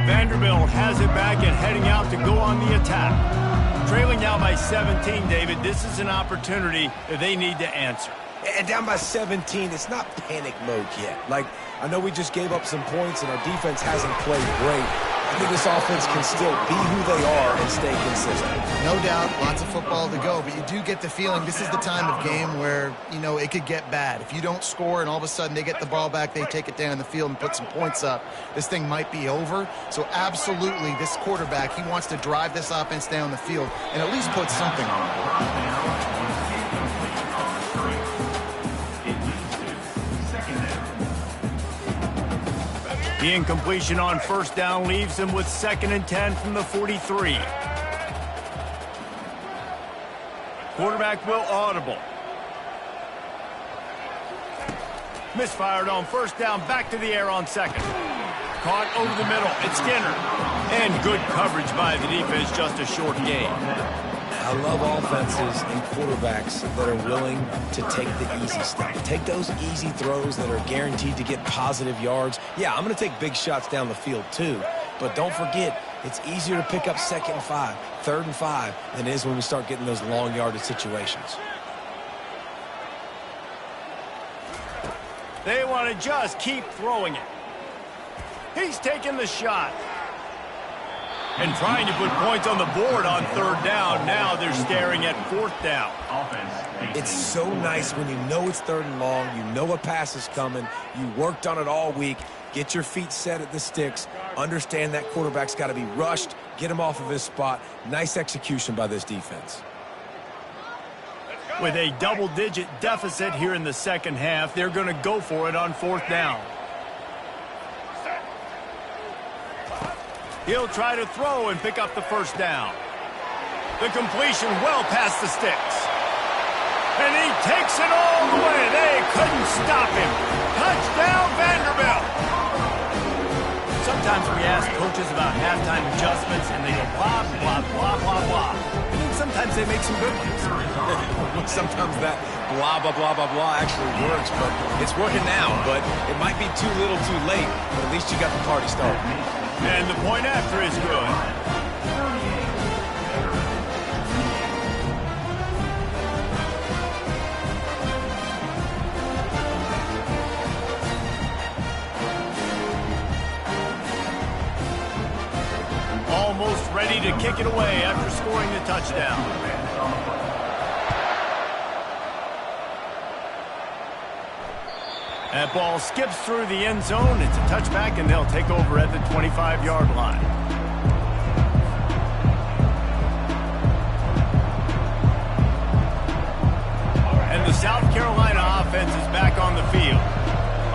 Vanderbilt has it back and heading out to go on the attack. Trailing now by 17, David. This is an opportunity that they need to answer. And down by 17, it's not panic mode yet. Like, I know we just gave up some points and our defense hasn't played great. I think this offense can still be who they are and stay consistent. No doubt, lots of football to go, but you do get the feeling this is the time of game where, you know, it could get bad. If you don't score and all of a sudden they get the ball back, they take it down the field and put some points up, this thing might be over. So absolutely, this quarterback, he wants to drive this offense down the field and at least put something on it. The incompletion on first down leaves him with 2nd and 10 from the 43. Quarterback will audible. Misfired on first down, back to the air on 2nd. Caught over the middle, it's Skinner. And good coverage by the defense, just a short gain. I love offenses and quarterbacks that are willing to take the easy stuff. Take those easy throws that are guaranteed to get positive yards. Yeah, I'm going to take big shots down the field too. But don't forget, it's easier to pick up 2nd and 5, 3rd and 5 than it is when we start getting those long yardage situations. They want to just keep throwing it. He's taking the shot. And trying to put points on the board on 3rd down. Now they're staring at 4th down. It's so nice when you know it's 3rd and long, you know a pass is coming, you worked on it all week, get your feet set at the sticks, understand that quarterback's got to be rushed, get him off of his spot. Nice execution by this defense. With a double-digit deficit here in the second half, they're going to go for it on 4th down. He'll try to throw and pick up the first down. The completion well past the sticks. And he takes it all the way. They couldn't stop him. Touchdown, Vanderbilt. Sometimes we ask coaches about halftime adjustments, and they go blah, blah, blah, blah, blah. And then sometimes they make some good ones. Sometimes that blah, blah, blah, blah, blah actually works, but it's working now. But it might be too little too late, but at least you got the party started. And the point after is good. Almost ready to kick it away after scoring the touchdown. That ball skips through the end zone. It's a touchback, and they'll take over at the 25-yard line. And the South Carolina offense is back on the field.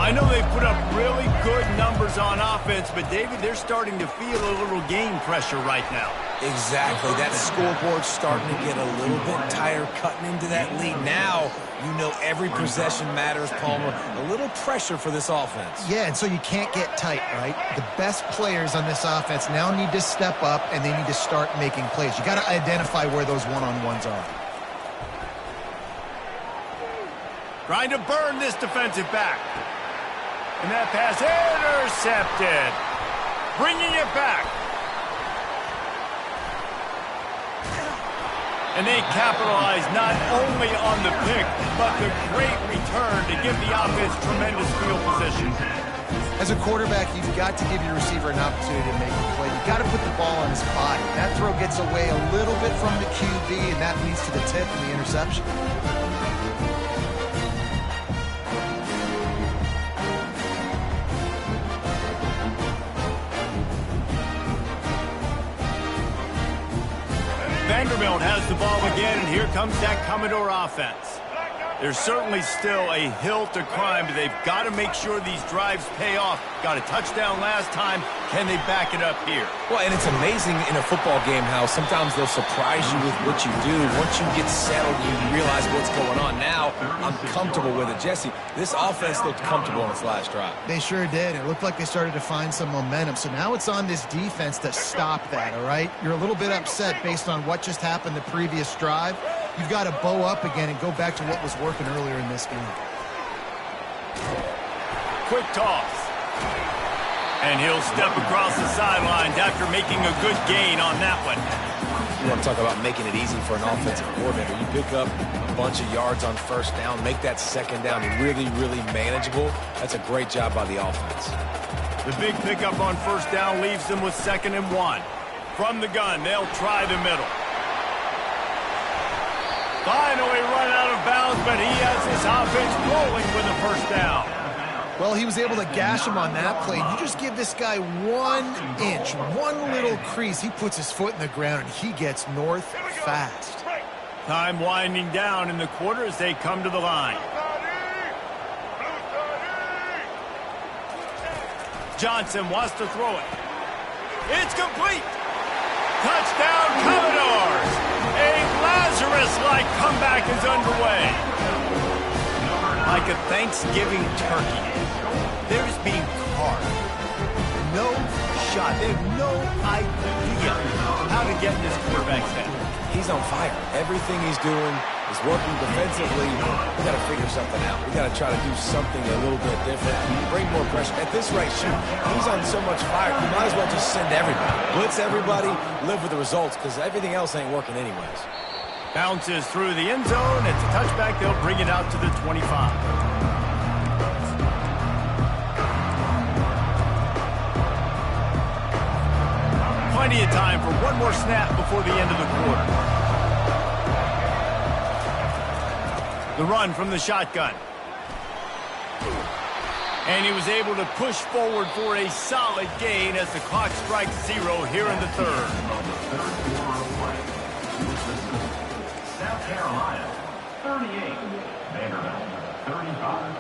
I know they've put up really good numbers on offense, but, David, they're starting to feel a little game pressure right now. Exactly. That scoreboard's starting to get a little bit tired cutting into that lead. Now, you know every possession matters, Palmer. A little pressure for this offense. Yeah, and so you can't get tight, right? The best players on this offense now need to step up, and they need to start making plays. You got to identify where those one-on-ones are. Trying to burn this defensive back. And that pass intercepted. Bringing it back. And they capitalize not only on the pick, but the great return to give the offense tremendous field position. As a quarterback, you've got to give your receiver an opportunity to make a play. You've got to put the ball on his body. That throw gets away a little bit from the QB, and that leads to the tip and the interception. Vanderbilt has the ball again, and here comes that Commodore offense. There's certainly still a hill to climb, but they've got to make sure these drives pay off. Got a touchdown last time. Can they back it up here? Well, and it's amazing in a football game how sometimes they'll surprise you with what you do. Once you get settled, you realize what's going on. Now, I'm comfortable with it. Jesse, this offense looked comfortable on its last drive. They sure did. It looked like they started to find some momentum. So now it's on this defense to stop that, all right? You're a little bit upset based on what just happened the previous drive. You've got to bow up again and go back to what was working earlier in this game. Quick toss. And he'll step across the sidelines after making a good gain on that one. You want to talk about making it easy for an offensive coordinator. You pick up a bunch of yards on first down, make that second down really, really manageable. That's a great job by the offense. The big pickup on first down leaves them with 2nd and 1. From the gun, they'll try the middle. Finally run out of bounds, but he has his offense rolling with a first down. Well, he was able to gash him on that play. You just give this guy 1 inch, one little crease. He puts his foot in the ground, and he gets north fast. Time winding down in the quarter as they come to the line. Johnson wants to throw it. It's complete. Touchdown, Commodores. A Lazarus-like comeback is underway. Like a Thanksgiving turkey, they're just being carved. No shot. They have no idea how to get in this quarterback's head. He's on fire. Everything he's doing is working defensively. We got to figure something out. We got to try to do something a little bit different. Bring more pressure. At this rate, shoot, he's on so much fire. You might as well just send everybody. Blitz everybody, live with the results, because everything else ain't working anyways. Bounces through the end zone. It's a touchback. They'll bring it out to the 25. Plenty of time for one more snap before the end of the quarter. The run from the shotgun. And he was able to push forward for a solid gain as the clock strikes 0 here in the third. South Carolina, 38. Vanderbilt, 35.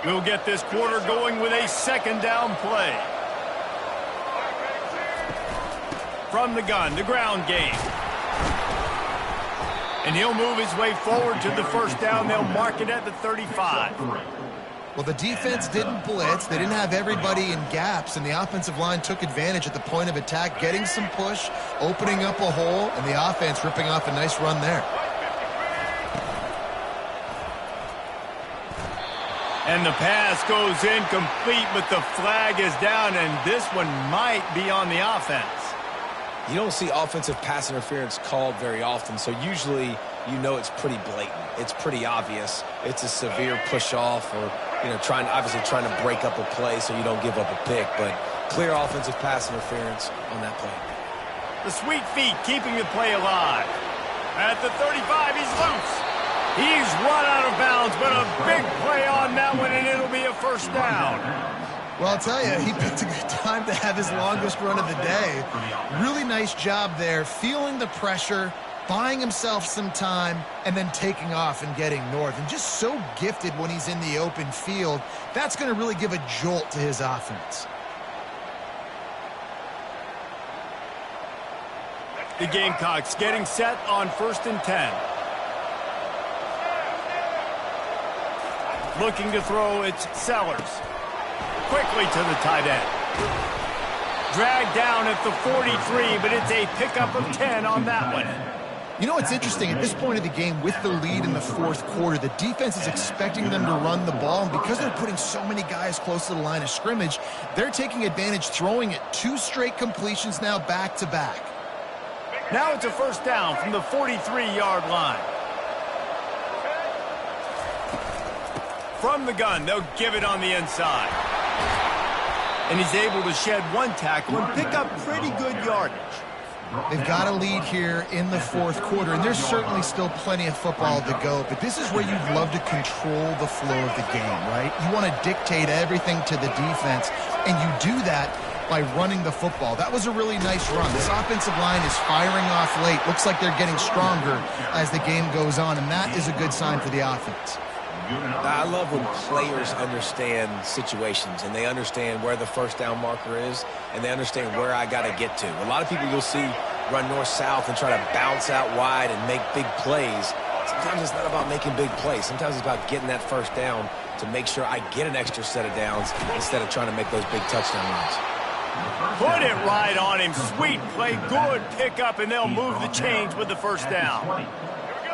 We'll get this quarter going with a second down play. From the gun, the ground game. And he'll move his way forward to the first down. They'll mark it at the 35. Well, the defense didn't blitz. They didn't have everybody in gaps, and the offensive line took advantage at the point of attack, getting some push, opening up a hole, and the offense ripping off a nice run there. And the pass goes incomplete, but the flag is down, and this one might be on the offense. You don't see offensive pass interference called very often, so usually you know it's pretty blatant. It's pretty obvious. It's a severe push-off or, obviously trying to break up a play so you don't give up a pick, but clear offensive pass interference on that play. The sweet feet keeping the play alive. At the 35, he's loose. He's run out of bounds, but a big play on that one, and it'll be a first down. Well, I'll tell you, he picked a good time to have his longest run of the day. Really nice job there, feeling the pressure, buying himself some time, and then taking off and getting north. And just so gifted when he's in the open field. That's going to really give a jolt to his offense. The Gamecocks getting set on 1st and 10. Looking to throw, it's Sellers. Quickly to the tight end. Dragged down at the 43, but it's a pickup of 10 on that one. You know what's interesting? At this point of the game, with the lead in the fourth quarter, the defense is expecting them to run the ball, and because they're putting so many guys close to the line of scrimmage, they're taking advantage, throwing it 2 straight completions now back-to-back. Now it's a first down from the 43-yard line. From the gun, they'll give it on the inside. And he's able to shed 1 tackle and pick up pretty good yardage. They've got a lead here in the fourth quarter, and there's certainly still plenty of football to go, but this is where you'd love to control the flow of the game, right? You want to dictate everything to the defense, and you do that by running the football. That was a really nice run. This offensive line is firing off late. Looks like they're getting stronger as the game goes on, and that is a good sign for the offense. I love when players understand situations and they understand where the first down marker is and they understand where I got to get to. A lot of people you'll see run north-south and try to bounce out wide and make big plays. Sometimes it's not about making big plays. Sometimes it's about getting that first down to make sure I get an extra set of downs instead of trying to make those big touchdown runs. Put it right on him. Sweet play, good pickup, and they'll move the chains with the first down.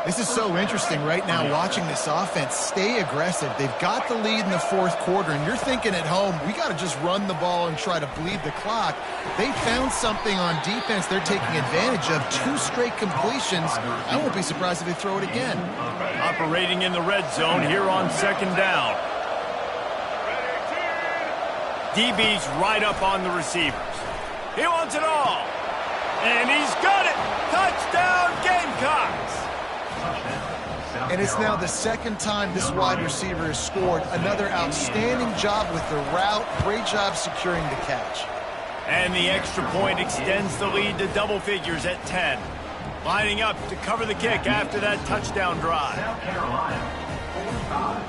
This is so interesting right now watching this offense stay aggressive. They've got the lead in the fourth quarter, and you're thinking at home, we got to just run the ball and try to bleed the clock. They found something on defense they're taking advantage of. 2 straight completions. I won't be surprised if they throw it again. Operating in the red zone here on 2nd down. DB's right up on the receivers. He wants it all. And he's got it. Touchdown, Gamecocks. And it's now the 2nd time this wide receiver has scored. Another outstanding job with the route. Great job securing the catch. And the extra point extends the lead to double figures at 10. Lining up to cover the kick after that touchdown drive. South Carolina, 45.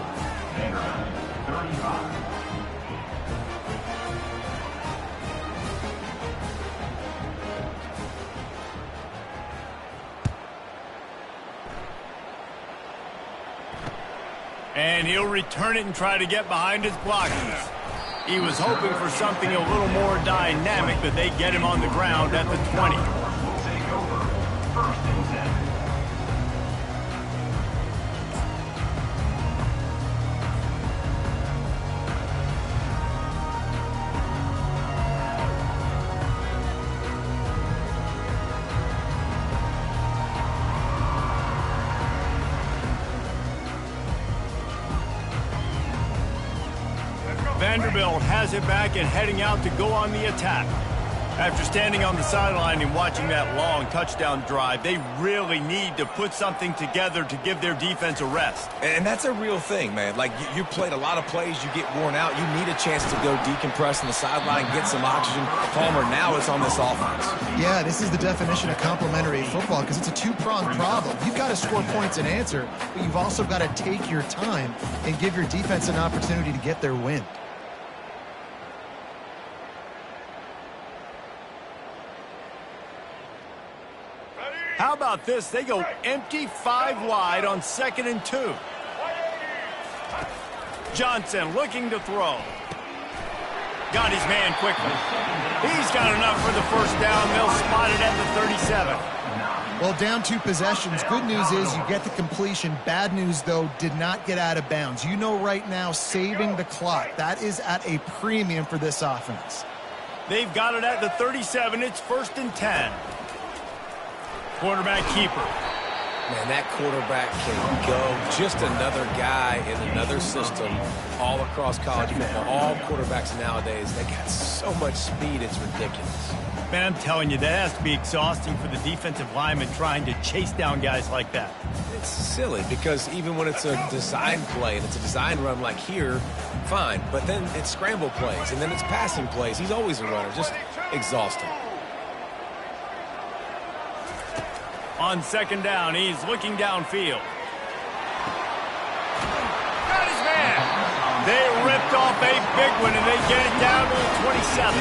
Vanderbilt, 35. And he'll return it and try to get behind his blockers. He was hoping for something a little more dynamic, but they get him on the ground at the 20. Will take over. 1st and 10. Vanderbilt has it back and heading out to go on the attack. After standing on the sideline and watching that long touchdown drive, they really need to put something together to give their defense a rest. And that's a real thing, man. Like, you played a lot of plays, you get worn out, you need a chance to go decompress on the sideline, get some oxygen. Palmer, now it's on this offense. Yeah, this is the definition of complementary football because it's a two-pronged problem. You've got to score points and answer, but you've also got to take your time and give your defense an opportunity to get their win. How about this? They go empty 5 wide on 2nd and 2. Johnson looking to throw. Got his man quickly. He's got enough for the first down. They'll spot it at the 37. Well, down 2 possessions. Good news is you get the completion. Bad news, though, did not get out of bounds. You know right now, saving the clock. That is at a premium for this offense. They've got it at the 37. It's 1st and 10. Quarterback keeper. Man, that quarterback can go. Just another guy in another system all across college football. All quarterbacks nowadays, they got so much speed, it's ridiculous. Man, I'm telling you, that has to be exhausting for the defensive lineman trying to chase down guys like that. It's silly because even when it's a design play and it's a design run like here, fine. But then it's scramble plays and then it's passing plays. He's always a runner. Just exhausting. On 2nd down, he's looking downfield. Got his man. They ripped off a big one, and they get it down to the 27.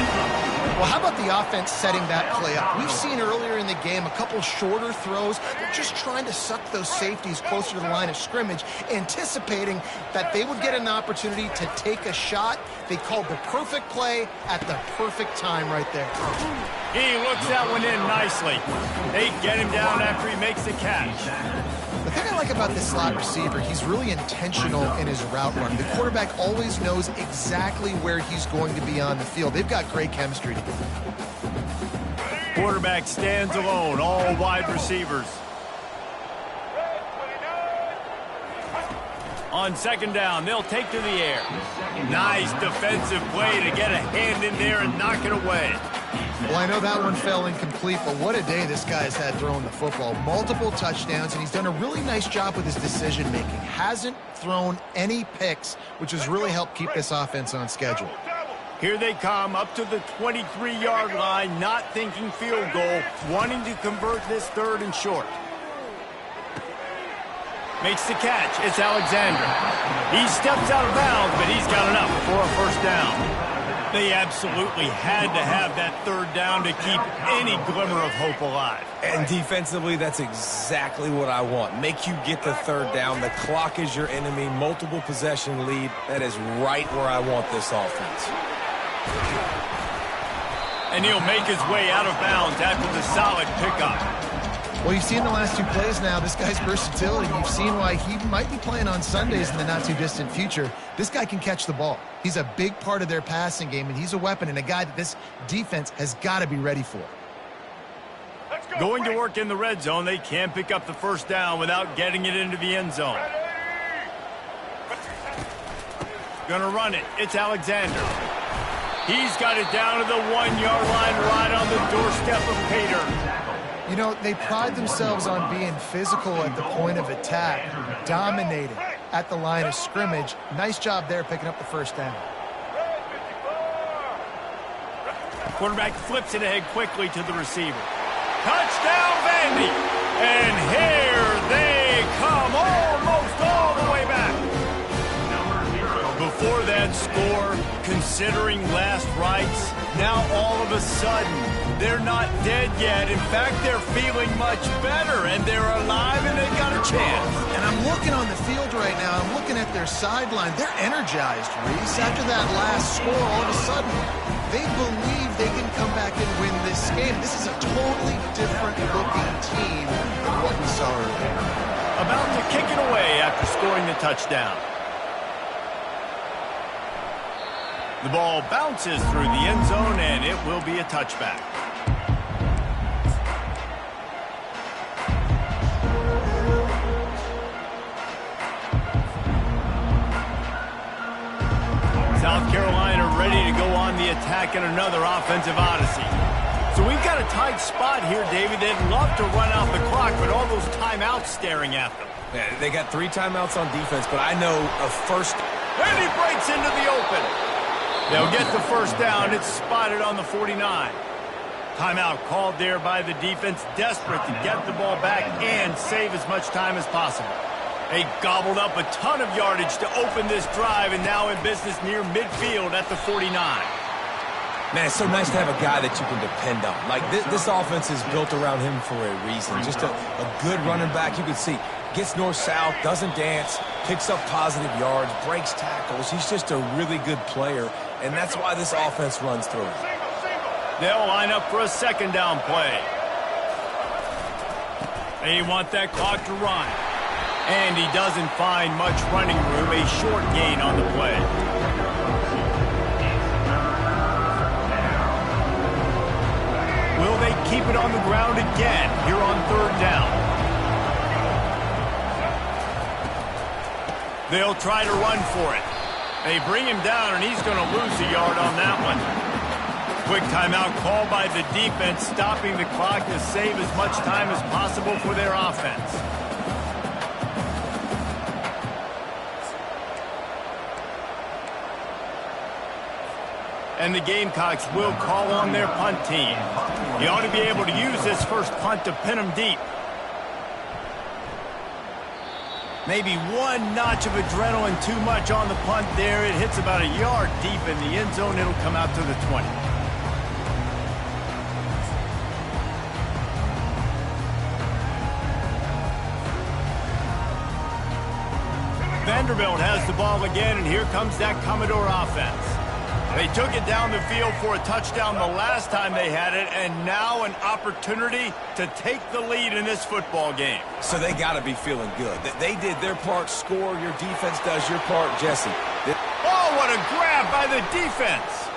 Well, how about the offense setting that play up? We've seen earlier in the game a couple shorter throws. They're just trying to suck those safeties closer to the line of scrimmage, anticipating that they would get an opportunity to take a shot. They called the perfect play at the perfect time right there. He looks that one in nicely. They get him down after he makes the catch. The thing I like about this slot receiver, he's really intentional in his route run. The quarterback always knows exactly where he's going to be on the field. They've got great chemistry together. Quarterback stands alone, all wide receivers. On 2nd down, they'll take to the air. Nice defensive play to get a hand in there and knock it away. Well, I know that one fell incomplete, but what a day this guy's had throwing the football. Multiple touchdowns, and he's done a really nice job with his decision-making. Hasn't thrown any picks, which has really helped keep this offense on schedule. Here they come up to the 23-yard line, not thinking field goal, wanting to convert this 3rd and short. Makes the catch. It's Alexander. He steps out of bounds, but he's got enough for a first down. They absolutely had to have that 3rd down to keep any glimmer of hope alive. And defensively, that's exactly what I want. Make you get the 3rd down. The clock is your enemy. Multiple possession lead. That is right where I want this offense. And he'll make his way out of bounds after the solid pickup. Well, you've seen the last 2 plays now. This guy's versatility. You've seen why he might be playing on Sundays in the not-too-distant future. This guy can catch the ball. He's a big part of their passing game, and he's a weapon and a guy that this defense has got to be ready for. Going to work in the red zone, they can't pick up the first down without getting it into the end zone. Gonna run it. It's Alexander. He's got it down to the 1-yard line right on the doorstep of Pater. You know, they pride themselves on being physical at the point of attack, dominating at the line of scrimmage. Nice job there picking up the first down. Quarterback flips it ahead quickly to the receiver. Touchdown, Vandy! And here they come, almost all the way back. Before that score, considering last rites, now all of a sudden, they're not dead yet. In fact, they're feeling much better, and they're alive, and they've got a chance. And I'm looking on the field right now. I'm looking at their sideline. They're energized, Reese. After that last score, all of a sudden, they believe they can come back and win this game. This is a totally different-looking team than what we saw earlier. About to kick it away after scoring the touchdown. The ball bounces through the end zone, and it will be a touchback. South Carolina ready to go on the attack in another offensive odyssey. So we've got a tight spot here, David. They'd love to run out the clock, but all those timeouts staring at them. Yeah, they got 3 timeouts on defense, but I know a first. And he breaks into the open. They'll get the first down. It's spotted on the 49. Timeout called there by the defense, desperate to get the ball back and save as much time as possible. They gobbled up a ton of yardage to open this drive, and now in business near midfield at the 49. Man, it's so nice to have a guy that you can depend on. Like, this offense is built around him for a reason. Just a good running back. You can see, gets north-south, doesn't dance, picks up positive yards, breaks tackles. He's just a really good player, and that's why this offense runs through him. They'll line up for a second down play. They want that clock to run. And he doesn't find much running room, a short gain on the play. Will they keep it on the ground again here on third down? They'll try to run for it. They bring him down, and he's going to lose a yard on that one. Quick timeout called by the defense, stopping the clock to save as much time as possible for their offense. And the Gamecocks will call on their punt team. You ought to be able to use this first punt to pin them deep. Maybe one notch of adrenaline too much on the punt there. It hits about a yard deep in the end zone. It'll come out to the 20. Vanderbilt has the ball again, and here comes that Commodore offense. They took it down the field for a touchdown the last time they had it, and now an opportunity to take the lead in this football game. So they got to be feeling good. They did their part, score. Your defense does your part, Jesse. Oh, what a grab by the defense.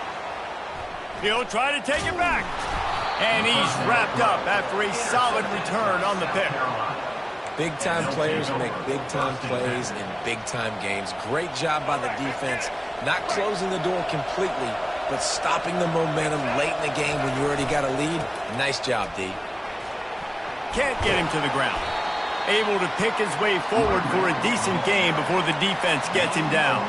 He'll try to take it back. And he's wrapped up after a solid return on the pick. Big-time players make big-time plays in big-time games. Great job by the defense, not closing the door completely, but stopping the momentum late in the game when you already got a lead. Nice job, D. Can't get him to the ground. Able to pick his way forward for a decent game before the defense gets him down.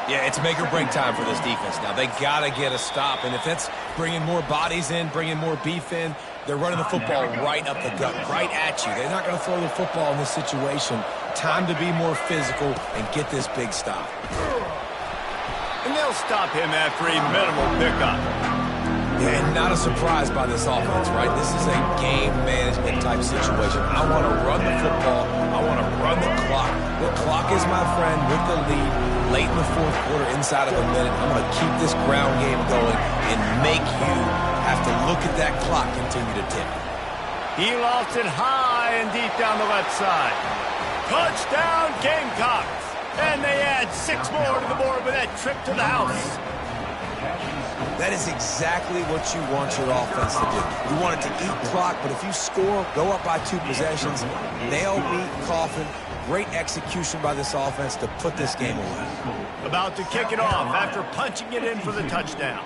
Yeah, it's make or break time for this defense now. They got to get a stop, and if that's bringing more bodies in, bringing more beef in, they're running the football right up the gut, right at you. They're not going to throw the football in this situation. Time to be more physical and get this big stop. And they'll stop him after a minimal pickup. Yeah, and not a surprise by this offense, right? This is a game management type situation. I want to run the football. I want to run the clock. The clock is my friend with the lead late in the fourth quarter, inside of a minute. I'm going to keep this ground game going and make you have to look at that clock continue to tick. He lofts it high and deep down the left side. Touchdown, Gamecocks. And they add 6 more to the board with that trip to the house. That is exactly what you want your offense to do. You want it to eat clock, but if you score, go up by 2 possessions, nail, beat, coffin. Great execution by this offense to put this game away. About to kick it off after punching it in for the touchdown.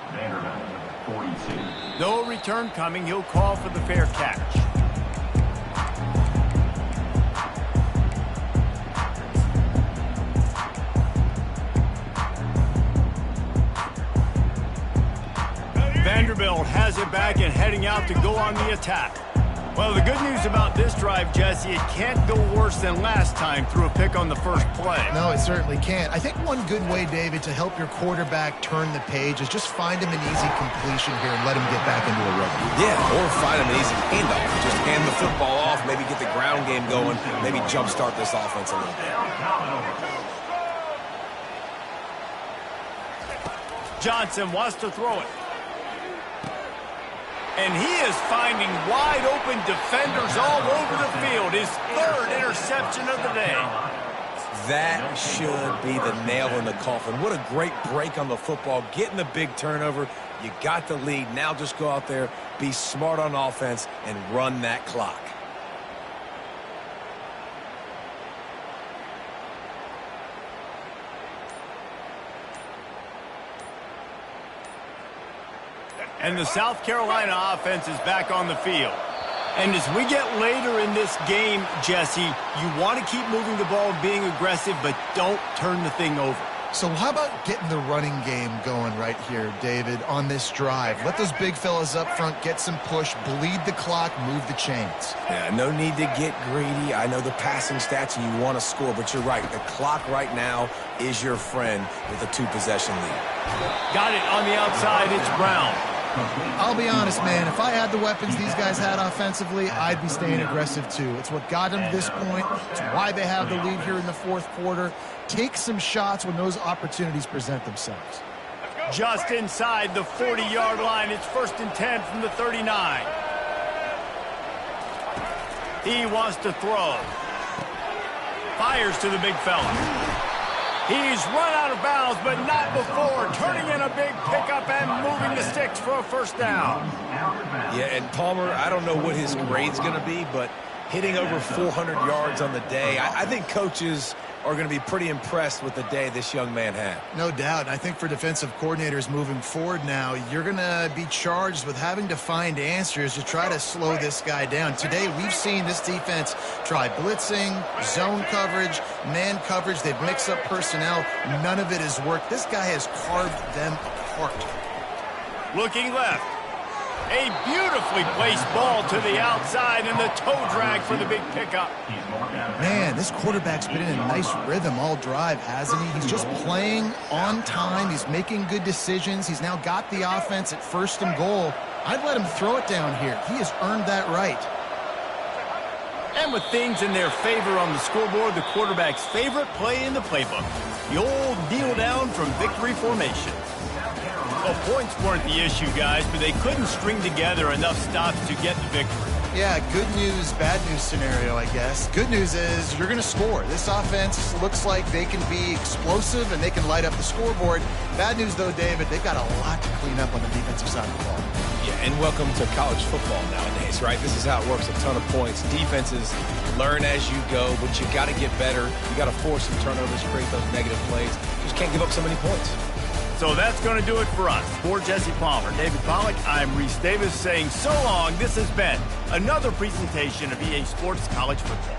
No return coming. He'll call for the fair catch. Vanderbilt has it back and heading out to go on the attack. Well, the good news about this drive, Jesse, it can't go worse than last time through a pick on the first play. No, it certainly can't. I think one good way, David, to help your quarterback turn the page is just find him an easy completion here and let him get back into a rhythm. Yeah, or find him an easy handoff. Just hand the football off, maybe get the ground game going, maybe jumpstart this offense a little bit. Johnson wants to throw it. And he is finding wide-open defenders all over the field. His 3rd interception of the day. That should be the nail in the coffin. What a great break on the football. Getting the big turnover. You got the lead. Now just go out there, be smart on offense, and run that clock. And the South Carolina offense is back on the field. And as we get later in this game, Jesse, you want to keep moving the ball and being aggressive, but don't turn the thing over. So how about getting the running game going right here, David, on this drive? Let those big fellas up front get some push, bleed the clock, move the chains. Yeah, no need to get greedy. I know the passing stats and you want to score, but you're right. The clock right now is your friend with a 2-possession lead. Got it on the outside. It's Brown. I'll be honest, man, if I had the weapons these guys had offensively, I'd be staying aggressive too. It's what got them to this point. It's why they have the lead here in the fourth quarter. Take some shots when those opportunities present themselves. Just inside the 40-yard line. It's 1st and 10 from the 39. He wants to throw. Fires to the big fella. He's run out of bounds, but not before turning in a big pickup and moving the sticks for a first down. Yeah, and Palmer, I don't know what his grade's going to be, but hitting over 400 yards on the day, I think coaches are going to be pretty impressed with the day this young man had. No doubt. And I think for defensive coordinators moving forward now, you're going to be charged with having to find answers to try to slow this guy down. Today, we've seen this defense try blitzing, zone coverage, man coverage. They've mixed up personnel. None of it has worked. This guy has carved them apart. Looking left. A beautifully placed ball to the outside and the toe drag for the big pickup. Man, this quarterback's been in a nice rhythm all drive, hasn't he? He's just playing on time. He's making good decisions. He's now got the offense at 1st and goal. I'd let him throw it down here. He has earned that right. And with things in their favor on the scoreboard, the quarterback's favorite play in the playbook. The old kneel down from victory formation. Well, points weren't the issue, guys, but they couldn't string together enough stops to get the victory. Yeah, good news, bad news scenario, I guess. Good news is you're going to score. This offense looks like they can be explosive and they can light up the scoreboard. Bad news, though, David, they've got a lot to clean up on the defensive side of the ball. Yeah, and welcome to college football nowadays, right? This is how it works, a ton of points. Defenses learn as you go, but you got to get better. You got to force some turnovers, create those negative plays. Just can't give up so many points. So that's going to do it for us. For Jesse Palmer, David Pollack, I'm Reese Davis saying so long. This has been another presentation of EA Sports College Football.